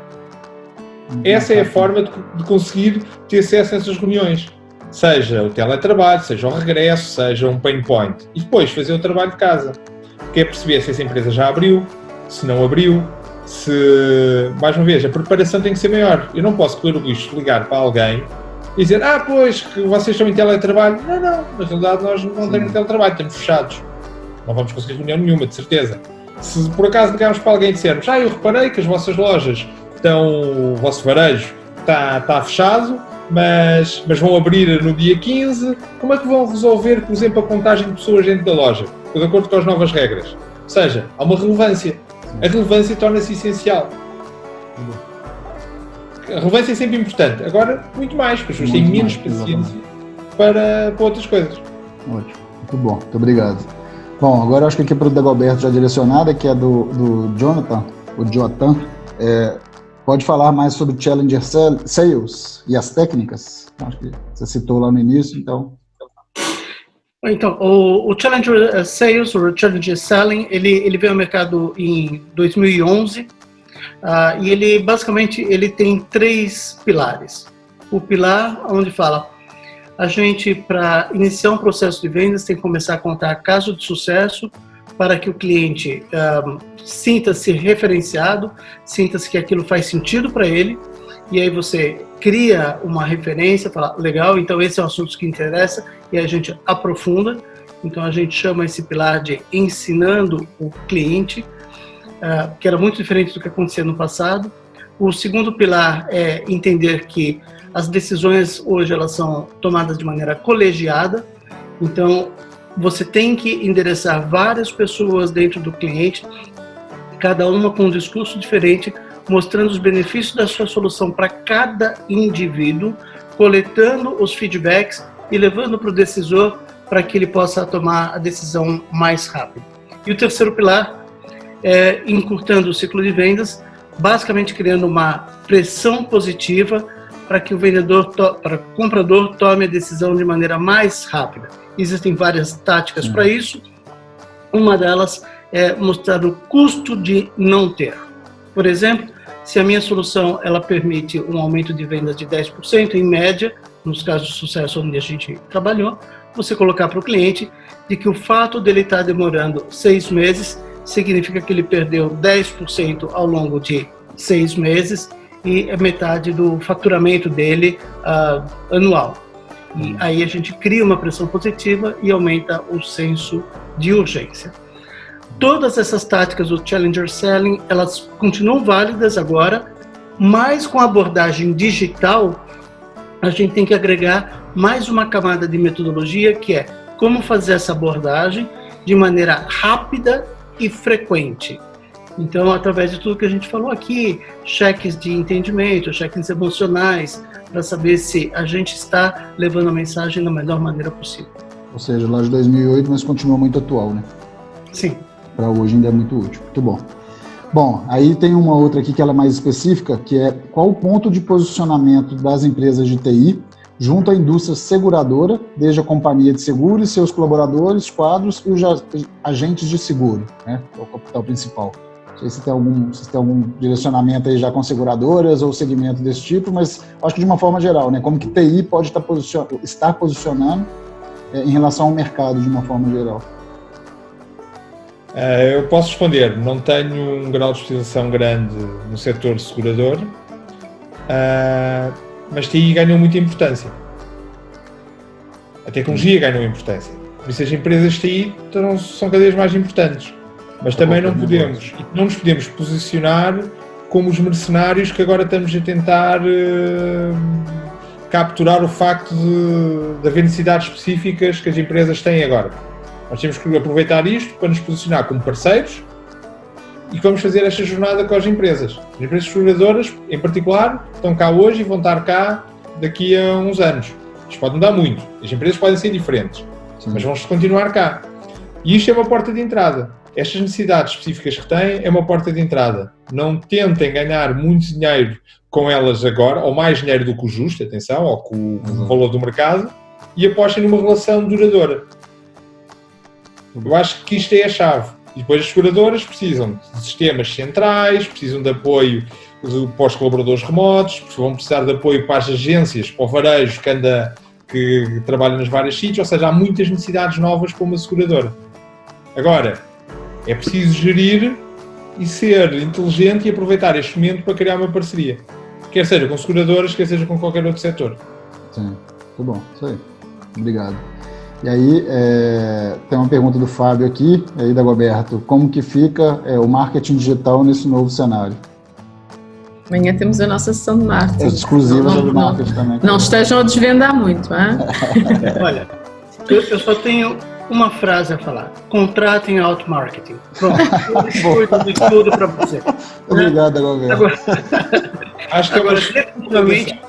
Essa é a forma de conseguir ter acesso a essas reuniões. Seja o teletrabalho, seja o regresso, seja um pain point. E depois fazer o trabalho de casa. Que é perceber se essa empresa já abriu, se não abriu, mais uma vez, a preparação tem que ser maior. Eu não posso correr o risco de ligar para alguém e dizer, pois, que vocês estão em teletrabalho. Não, na realidade nós não temos teletrabalho, estamos fechados. Não vamos conseguir reunião nenhuma, de certeza. Se por acaso ligarmos para alguém e dissermos, eu reparei que as vossas lojas o vosso varejo está fechado, mas vão abrir no dia 15, como é que vão resolver, por exemplo, a contagem de pessoas dentro da loja, de acordo com as novas regras? Ou seja, há uma relevância. A relevância torna-se essencial. A relevância é sempre importante. Agora, muito mais, porque as pessoas têm menos paciência para outras coisas. Ótimo. Muito bom. Muito obrigado. Bom, agora acho que aqui para o Dagoberto já direcionada, que é do Jonathan, o Jotan. Pode falar mais sobre Challenger Sales e as técnicas? Acho que você citou lá no início, então... Então, o Challenger Sales, ou Challenger Selling, ele veio ao mercado em 2011, e ele basicamente tem 3 pilares. O pilar onde fala, a gente, para iniciar um processo de vendas, tem que começar a contar caso de sucesso para que o cliente sinta-se referenciado, sinta-se que aquilo faz sentido para ele, e aí você cria uma referência, fala, legal, então esse é um assunto que interessa, e a gente aprofunda. Então a gente chama esse pilar de ensinando o cliente, que era muito diferente do que acontecia no passado. O segundo pilar é entender que as decisões hoje elas são tomadas de maneira colegiada, então você tem que endereçar várias pessoas dentro do cliente, cada uma com um discurso diferente, mostrando os benefícios da sua solução para cada indivíduo, coletando os feedbacks e levando para o decisor para que ele possa tomar a decisão mais rápido. E o terceiro pilar é encurtando o ciclo de vendas, basicamente criando uma pressão positiva para que o para o comprador tome a decisão de maneira mais rápida. Existem várias táticas para isso. Uma delas é mostrar o custo de não ter. Por exemplo, se a minha solução ela permite um aumento de vendas de 10%, em média, nos casos de sucesso onde a gente trabalhou, você colocar para o cliente de que o fato dele estar demorando 6 meses significa que ele perdeu 10% ao longo de 6 meses e é metade do faturamento dele anual. E aí a gente cria uma pressão positiva e aumenta o senso de urgência. Todas essas táticas do Challenger Selling, elas continuam válidas agora, mas com a abordagem digital, a gente tem que agregar mais uma camada de metodologia, que é como fazer essa abordagem de maneira rápida e frequente. Então, através de tudo que a gente falou aqui, cheques de entendimento, cheques emocionais, para saber se a gente está levando a mensagem da melhor maneira possível. Ou seja, lá de 2008, mas continua muito atual, né? Sim. Para hoje ainda é muito útil. Muito bom. Bom, aí tem uma outra aqui que ela é mais específica, que é qual o ponto de posicionamento das empresas de TI junto à indústria seguradora, desde a companhia de seguros, seus colaboradores, quadros e os agentes de seguro, né? É o capital principal. Não sei se tem algum direcionamento aí já com seguradoras ou segmento desse tipo, mas acho que de uma forma geral, né? Como que TI pode estar posicionando em relação ao mercado de uma forma geral. Eu posso responder, não tenho um grau de especialização grande no setor segurador, mas TI ganhou muita importância. A tecnologia ganhou importância. Por isso as empresas de TI são cada vez mais importantes. Mas também não nos podemos posicionar como os mercenários que agora estamos a tentar capturar o facto de haver necessidades específicas que as empresas têm agora. Nós temos que aproveitar isto para nos posicionar como parceiros e vamos fazer esta jornada com as empresas. As empresas seguradoras, em particular, estão cá hoje e vão estar cá daqui a uns anos. Isto pode mudar muito. As empresas podem ser diferentes, mas vão continuar cá. E isto é uma porta de entrada. Estas necessidades específicas que têm é uma porta de entrada. Não tentem ganhar muito dinheiro com elas agora, ou mais dinheiro do que o justo, atenção, ou com o valor do mercado, e apostem numa relação duradoura. Eu acho que isto é a chave. E depois as seguradoras precisam de sistemas centrais, precisam de apoio para os colaboradores remotos, vão precisar de apoio para as agências, para o varejo que trabalha nos vários sítios, ou seja, há muitas necessidades novas para uma seguradora. Agora, é preciso gerir e ser inteligente e aproveitar este momento para criar uma parceria. Quer seja com seguradoras, quer seja com qualquer outro setor. Sim, muito bom, isso aí. Obrigado. E aí, tem uma pergunta do Fábio aqui, aí da Goberto. Como que fica o marketing digital nesse novo cenário? Amanhã temos a nossa sessão de marketing. É exclusiva sobre marketing também. Não estejam a desvendar muito, hein? Olha, eu só tenho uma frase a falar. Contratem auto-marketing. Pronto. Eu de tudo para você. Obrigado, Goberto. Agora, definitivamente,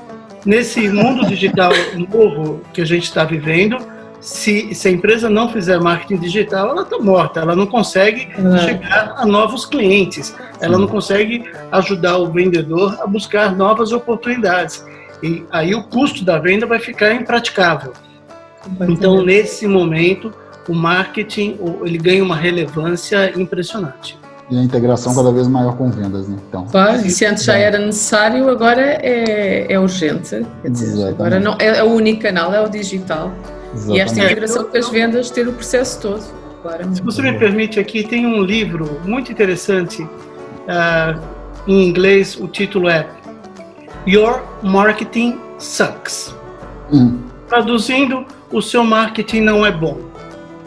nesse mundo digital novo que a gente está vivendo, se a empresa não fizer marketing digital, ela está morta, ela não consegue chegar a novos clientes, ela não consegue ajudar o vendedor a buscar novas oportunidades. E aí o custo da venda vai ficar impraticável. Então, nesse momento, o marketing ele ganha uma relevância impressionante. E a integração cada vez maior com vendas, né? Então, e se antes já era necessário, agora é urgente. Quer dizer, agora não, é o único canal, é o digital. Exatamente. E esta integração com as vendas, ter o processo todo. Claramente. Se você me permite aqui, tem um livro muito interessante, em inglês, o título é Your Marketing Sucks. Traduzindo, o seu marketing não é bom.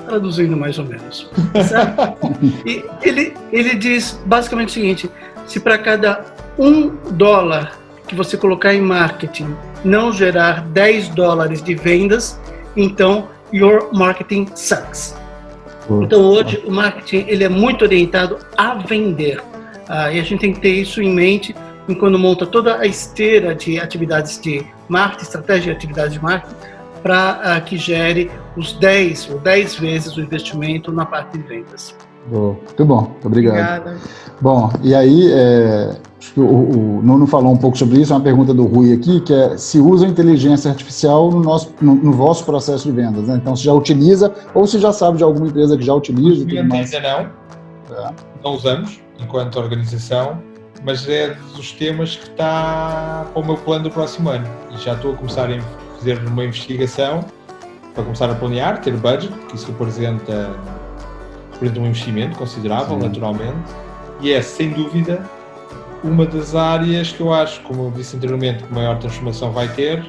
Traduzindo mais ou menos. E ele diz basicamente o seguinte: se para cada $1 que você colocar em marketing não gerar $10 de vendas, então your marketing sucks. Então hoje o marketing ele é muito orientado a vender. E a gente tem que ter isso em mente quando monta toda a esteira de atividades de marketing, estratégia de atividades de marketing, para que gere os 10 ou 10 vezes o investimento na parte de vendas. Muito bom, muito obrigado. Obrigada. Bom, e aí, acho que o Nuno falou um pouco sobre isso, uma pergunta do Rui aqui, que é se usa inteligência artificial no vosso processo de vendas, né? Então, se já utiliza, ou se já sabe de alguma empresa que já utiliza e tudo mais. Ainda não usamos, enquanto organização, mas é dos temas que está para o meu plano do próximo ano. E já estou a começar a fazer uma investigação para começar a planear, ter budget, que isso representa um investimento considerável, naturalmente, e é, sem dúvida, uma das áreas que eu acho, como eu disse anteriormente, que maior transformação vai ter.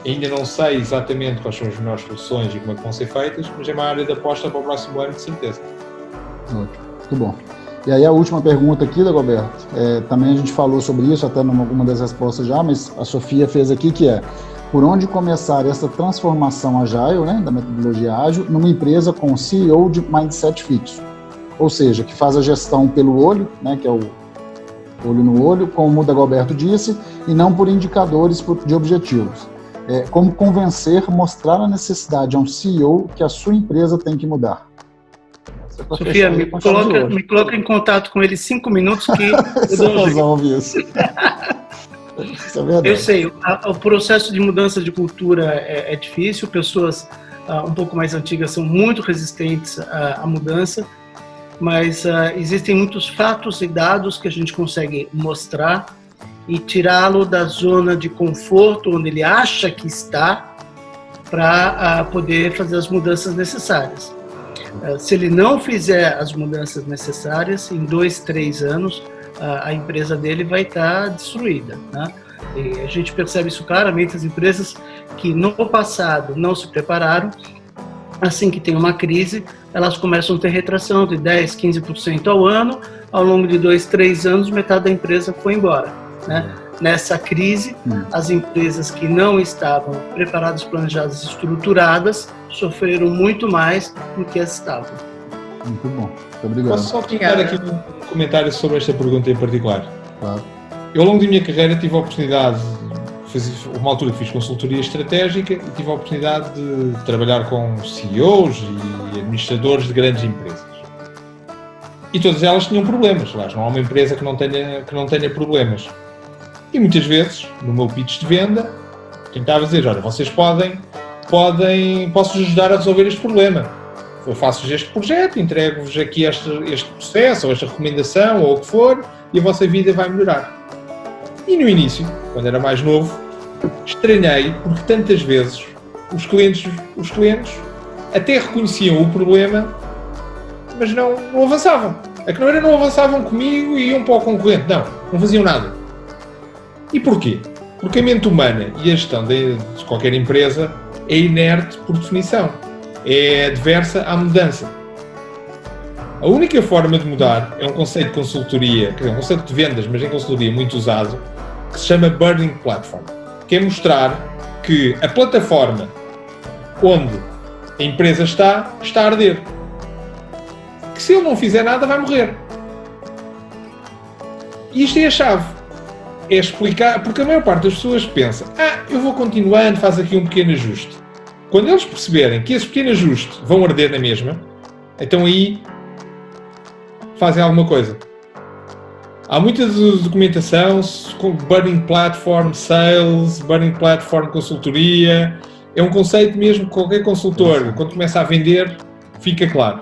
Ainda não sei exatamente quais são as melhores soluções e como é que vão ser feitas, mas é uma área de aposta para o próximo ano, de certeza. Ótimo, muito bom. E aí a última pergunta aqui, Dagoberto, também a gente falou sobre isso, até numa alguma das respostas já, mas a Sofia fez aqui, que é por onde começar essa transformação agile, né, da metodologia ágil, numa empresa com CEO de mindset fixo. Ou seja, que faz a gestão pelo olho, né, que é o olho no olho, como o Dagoberto disse, e não por indicadores de objetivos. Como convencer, mostrar a necessidade a um CEO que a sua empresa tem que mudar. Sofia, me coloca em contato com ele 5 minutos que eu resolve isso. Isso é verdade. Eu sei, o processo de mudança de cultura é difícil, pessoas um pouco mais antigas são muito resistentes à mudança, mas existem muitos fatos e dados que a gente consegue mostrar e tirá-lo da zona de conforto onde ele acha que está para poder fazer as mudanças necessárias. Se ele não fizer as mudanças necessárias, em 2, 3 anos, a empresa dele vai estar destruída, né? E a gente percebe isso claramente, as empresas que no passado não se prepararam, assim que tem uma crise, elas começam a ter retração de 10%, 15% ao ano, ao longo de 2, 3 anos, metade da empresa foi embora, né? Nessa crise, as empresas que não estavam preparadas, planejadas, estruturadas, sofreram muito mais do que as estavam. Muito bom, muito obrigado. Posso só colocar aqui um comentário sobre esta pergunta em particular? Claro. Eu, ao longo da minha carreira, tive a oportunidade, uma altura que fiz consultoria estratégica e tive a oportunidade de trabalhar com CEOs e administradores de grandes empresas. E todas elas tinham problemas. Não há uma empresa que não tenha problemas. E muitas vezes, no meu pitch de venda, tentava dizer, olha, vocês posso ajudar a resolver este problema. Eu faço este projeto, entrego-vos aqui este processo, ou esta recomendação, ou o que for, e a vossa vida vai melhorar. E no início, quando era mais novo, estranhei porque tantas vezes os clientes até reconheciam o problema, mas não avançavam. É que não avançavam comigo e iam para o concorrente. Não faziam nada. E porquê? Porque a mente humana e a gestão de qualquer empresa é inerte por definição. É adversa à mudança. A única forma de mudar é um conceito de consultoria, um conceito de vendas, mas em consultoria muito usado, que se chama Burning Platform, que é mostrar que a plataforma onde a empresa está a arder. Que se ele não fizer nada vai morrer. E isto é a chave. É explicar, porque a maior parte das pessoas pensa, eu vou continuando, faz aqui um pequeno ajuste. Quando eles perceberem que esse pequeno ajuste vão arder na mesma, então aí fazem alguma coisa. Há muita documentação com Burning Platform Sales, Burning Platform Consultoria. É um conceito mesmo que qualquer consultor, quando começa a vender, fica claro.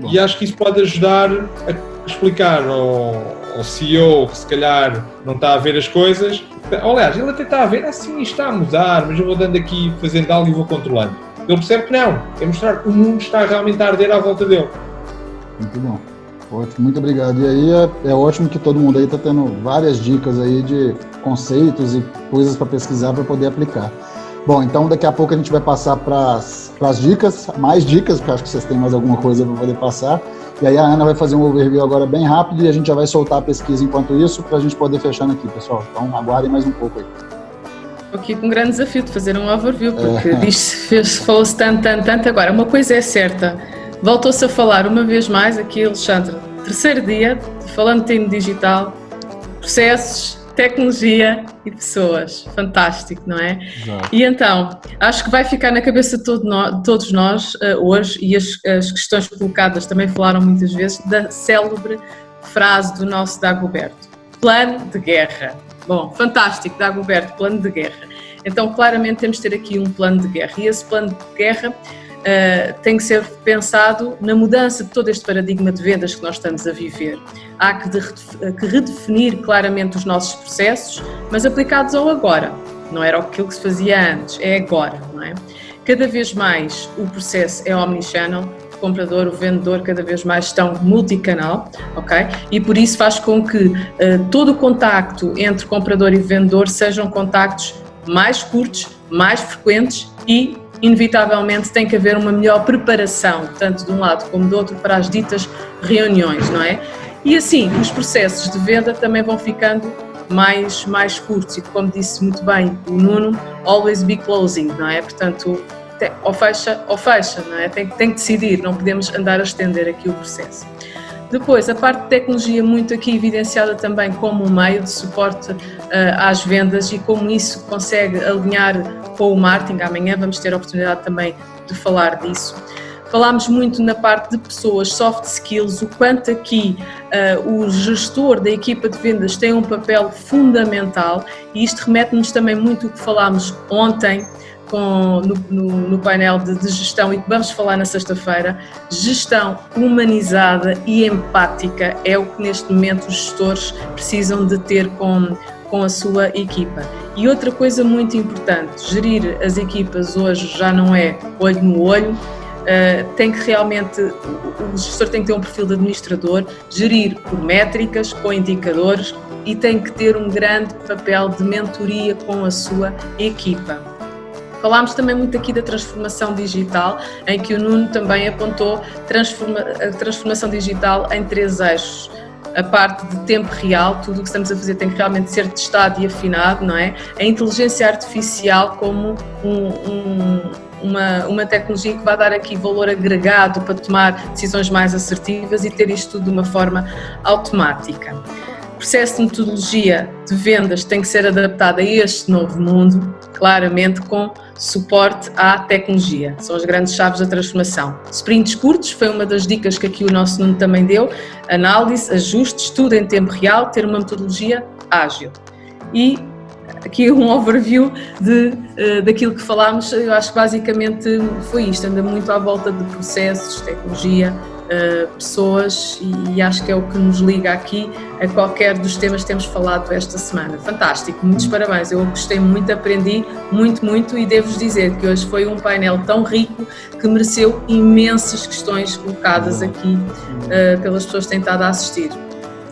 E acho que isso pode ajudar a explicar ao CEO que se calhar não está a ver as coisas. Aliás, ele até está a ver, assim está a mudar, mas eu vou dando aqui, fazendo algo e vou controlando. Ele percebe que não, é mostrar que o mundo está realmente a arder à volta dele. Muito bom. Ótimo, muito obrigado. E aí é ótimo que todo mundo aí está tendo várias dicas aí de conceitos e coisas para pesquisar para poder aplicar. Bom, então daqui a pouco a gente vai passar para as dicas, mais dicas, porque acho que vocês têm mais alguma coisa para poder passar. E aí a Ana vai fazer um overview agora bem rápido e a gente já vai soltar a pesquisa enquanto isso para a gente poder fechando aqui, pessoal. Então aguardem mais um pouco aí. Estou aqui com um grande desafio de fazer um overview, porque falou-se tanto. Agora, uma coisa é certa, voltou-se a falar uma vez mais aqui, Alexandre, terceiro dia, falando de time digital, processos, tecnologia e pessoas. Fantástico, não é? Exato. E então, acho que vai ficar na cabeça de todos nós hoje, e as questões colocadas também falaram muitas vezes, da célebre frase do nosso Dagoberto: plano de guerra. Bom, fantástico, Dagoberto, plano de guerra. Então, claramente temos de ter aqui um plano de guerra, e esse plano de guerra tem que ser pensado na mudança de todo este paradigma de vendas que nós estamos a viver. Há que redefinir claramente os nossos processos, mas aplicados ao agora. Não era aquilo que se fazia antes, é agora, não é? Cada vez mais o processo é omnichannel, o comprador, o vendedor cada vez mais estão multicanal, ok? E por isso faz com que todo o contacto entre comprador e vendedor sejam contactos mais curtos, mais frequentes e inevitavelmente tem que haver uma melhor preparação, tanto de um lado como do outro, para as ditas reuniões, não é? E assim, os processos de venda também vão ficando mais curtos e, como disse muito bem o Nuno, always be closing, não é? Portanto, ou fecha, não é? Tem que decidir, não podemos andar a estender aqui o processo. Depois, a parte de tecnologia muito aqui evidenciada também como um meio de suporte às vendas e como isso consegue alinhar com o marketing. Amanhã vamos ter a oportunidade também de falar disso. Falámos muito na parte de pessoas, soft skills, o quanto aqui o gestor da equipa de vendas tem um fundamental, e isto remete-nos também muito ao que falámos ontem no painel de gestão e que vamos falar na sexta-feira. Gestão humanizada e empática é o que neste momento os gestores precisam de ter com a sua equipa. E outra coisa muito importante, gerir as equipas hoje já não é olho no olho, tem que realmente, o gestor tem que ter um perfil de administrador, gerir por métricas, com indicadores, e tem que ter um grande papel de mentoria com a sua equipa. Falámos também muito aqui da transformação digital, em que o Nuno também apontou a transformação digital em 3 eixos. A parte de tempo real, tudo o que estamos a fazer tem que realmente ser testado e afinado, não é? A inteligência artificial como uma tecnologia que vai dar aqui valor agregado para tomar decisões mais assertivas e ter isto tudo de uma forma automática. O processo de metodologia de vendas tem que ser adaptado a este novo mundo, claramente com suporte à tecnologia. São as grandes chaves da transformação. Sprints curtos foi uma das dicas que aqui o nosso Nuno também deu. Análise, ajustes, tudo em tempo real, ter uma metodologia ágil. E aqui um overview daquilo que falámos. Eu acho que basicamente foi isto, anda muito à volta de processos, tecnologia, pessoas, e acho que é o que nos liga aqui a qualquer dos temas que temos falado esta semana. Fantástico, muitos parabéns, eu gostei muito, aprendi muito, e devo-vos dizer que hoje foi um painel tão rico que mereceu imensas questões colocadas aqui pelas pessoas que têm estado a assistir.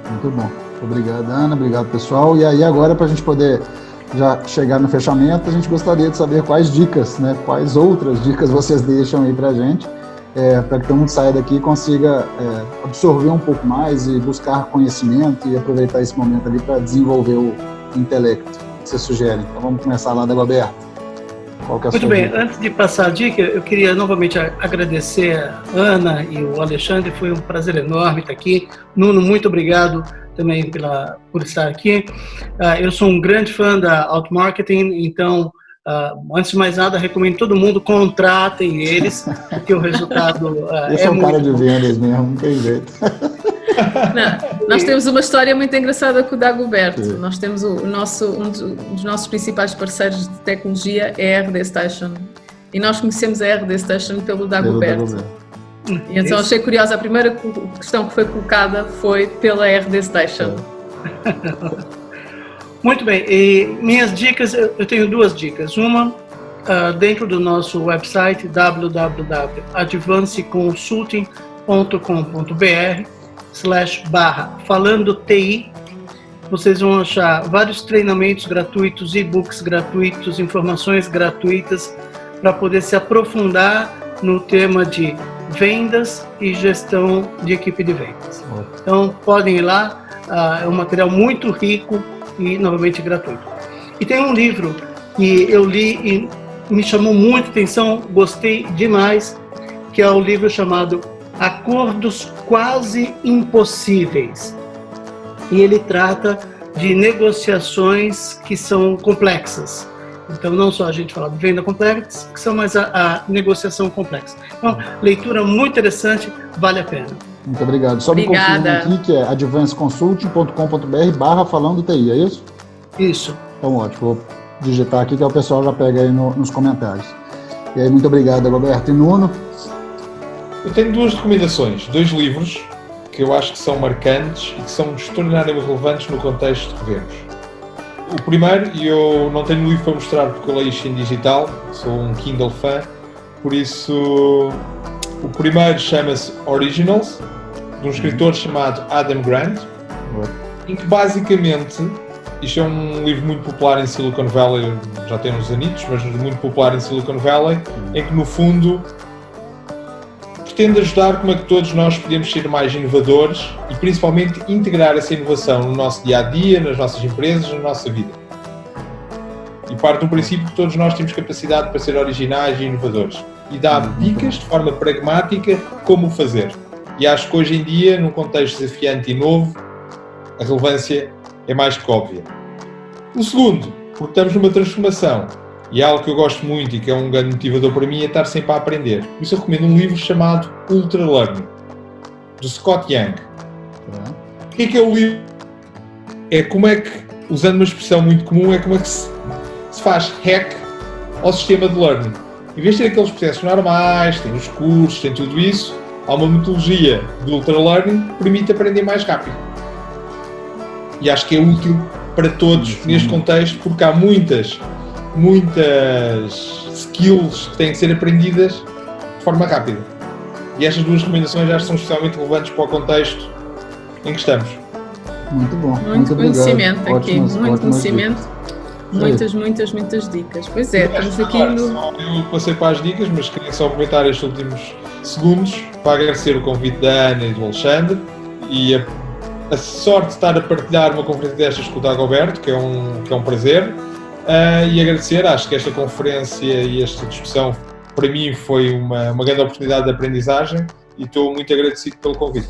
Muito bom, obrigado Ana, obrigado pessoal. E aí agora, para a gente poder já chegar no fechamento, a gente gostaria de saber quais dicas, né, quais outras dicas vocês deixam aí para a gente, para que todo mundo saia daqui e consiga absorver um pouco mais e buscar conhecimento e aproveitar esse momento ali para desenvolver o intelecto que vocês sugerem. Então vamos começar lá, Dagoberto. Qual que é a Muito sua bem, dica? antes de passar a dica, eu queria novamente agradecer a Ana e o Alexandre, foi um prazer enorme estar aqui. Nuno, muito obrigado também por estar aqui. Eu sou um grande fã da Outmarketing, então Antes de mais nada, recomendo todo mundo, contratem eles, porque o resultado Esse é um cara de vendas mesmo, não tem jeito. Não, nós temos uma história muito engraçada com o Dagoberto. Nós temos um dos nossos principais parceiros de tecnologia é a RD Station. E nós conhecemos a RD Station pelo Dagoberto. E então achei curiosa, a primeira questão que foi colocada foi pela RD Station. Muito bem, e minhas dicas, eu tenho 2 dicas. Uma, dentro do nosso website www.advanceconsulting.com.br/falando-TI, vocês vão achar vários treinamentos gratuitos, e-books gratuitos, informações gratuitas para poder se aprofundar no tema de vendas e gestão de equipe de vendas. Então, podem ir lá, é um material muito rico e, novamente, gratuito. E tem um livro que eu li e me chamou muita atenção, gostei demais, que é o livro chamado Acordos Quase Impossíveis. E ele trata de negociações que são complexas. Então, não só a gente fala de venda complexa, mas a negociação complexa. Então, leitura muito interessante, vale a pena. Muito obrigado. Só me confirma aqui que é advanceconsulting.com.br/falando-TI, é isso? Isso. Então, ótimo. Vou digitar aqui que o pessoal já pega aí nos comentários. E aí, muito obrigado, Roberto. E Nuno? Eu tenho 2 recomendações, 2 livros que eu acho que são marcantes e que são extraordinariamente relevantes no contexto que vemos. O primeiro, e eu não tenho livro para mostrar porque eu leio isto em digital, sou um Kindle fã, por isso o primeiro chama-se Originals, de um escritor chamado Adam Grant, em que basicamente, isto é um livro muito popular em Silicon Valley, já tem uns anitos, mas muito popular em Silicon Valley, em que no fundo pretende ajudar como é que todos nós podemos ser mais inovadores e principalmente integrar essa inovação no nosso dia-a-dia, nas nossas empresas, na nossa vida. E parte do princípio que todos nós temos capacidade para ser originais e inovadores. E dá dicas de forma pragmática como o fazer. E acho que hoje em dia, num contexto desafiante e novo, a relevância é mais que óbvia. O segundo, porque estamos numa transformação. E é algo que eu gosto muito e que é um grande motivador para mim é estar sempre a aprender. Por isso eu recomendo um livro chamado Ultra Learning, do Scott Young. O que é o livro? É como é que, usando uma expressão muito comum, é como é que se faz hack ao sistema de learning. Em vez de ter aqueles processos normais, tem os cursos, tem tudo isso, há uma metodologia de Ultra Learning que permite aprender mais rápido. E acho que é útil para todos neste contexto, porque há muitas skills que têm que ser aprendidas de forma rápida. E estas 2 recomendações acho que são especialmente relevantes para o contexto em que estamos. Muito bom. Muito conhecimento aqui, ótimas, muito ótimas conhecimento. dicas. Muitas dicas. Pois é, estamos aqui no... Eu passei para as dicas, mas queria só aproveitar estes últimos segundos para agradecer o convite da Ana e do Alexandre e a sorte de estar a partilhar uma conferência destas com o Dagoberto, que é um prazer. E agradecer, acho que esta conferência e esta discussão para mim foi uma grande oportunidade de aprendizagem e estou muito agradecido pelo convite.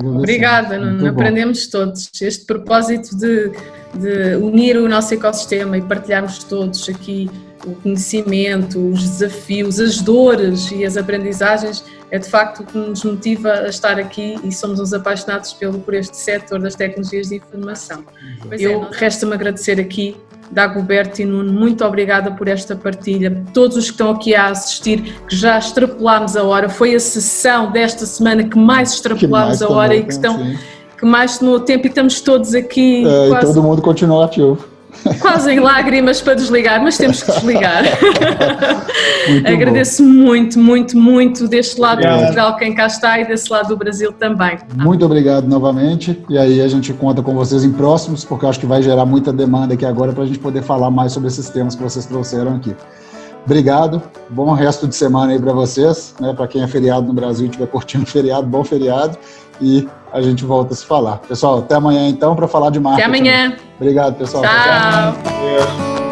Obrigada, Nuno. Aprendemos todos. Este propósito de unir o nosso ecossistema e partilharmos todos aqui o conhecimento, os desafios, as dores e as aprendizagens é de facto o que nos motiva a estar aqui e somos uns apaixonados por este setor das tecnologias de informação. Resta-me agradecer aqui Dagoberto e Nuno, muito obrigada por esta partilha. Todos os que estão aqui a assistir, que já extrapolámos a hora, foi a sessão desta semana que mais extrapolámos a hora e que mais tomou o tempo e estamos todos aqui. E todo mundo continua ativo. Quase em lágrimas para desligar, mas temos que desligar. Agradeço muito deste lado de Portugal quem cá está e desse lado do Brasil também. Muito obrigado novamente e aí a gente conta com vocês em próximos, porque eu acho que vai gerar muita demanda aqui agora para a gente poder falar mais sobre esses temas que vocês trouxeram aqui. Obrigado, bom resto de semana aí para vocês, né? Para quem é feriado no Brasil e estiver curtindo feriado, bom feriado e a gente volta a se falar. Pessoal, até amanhã então para falar de marketing. Até amanhã. Obrigado, pessoal. Tchau. Tchau.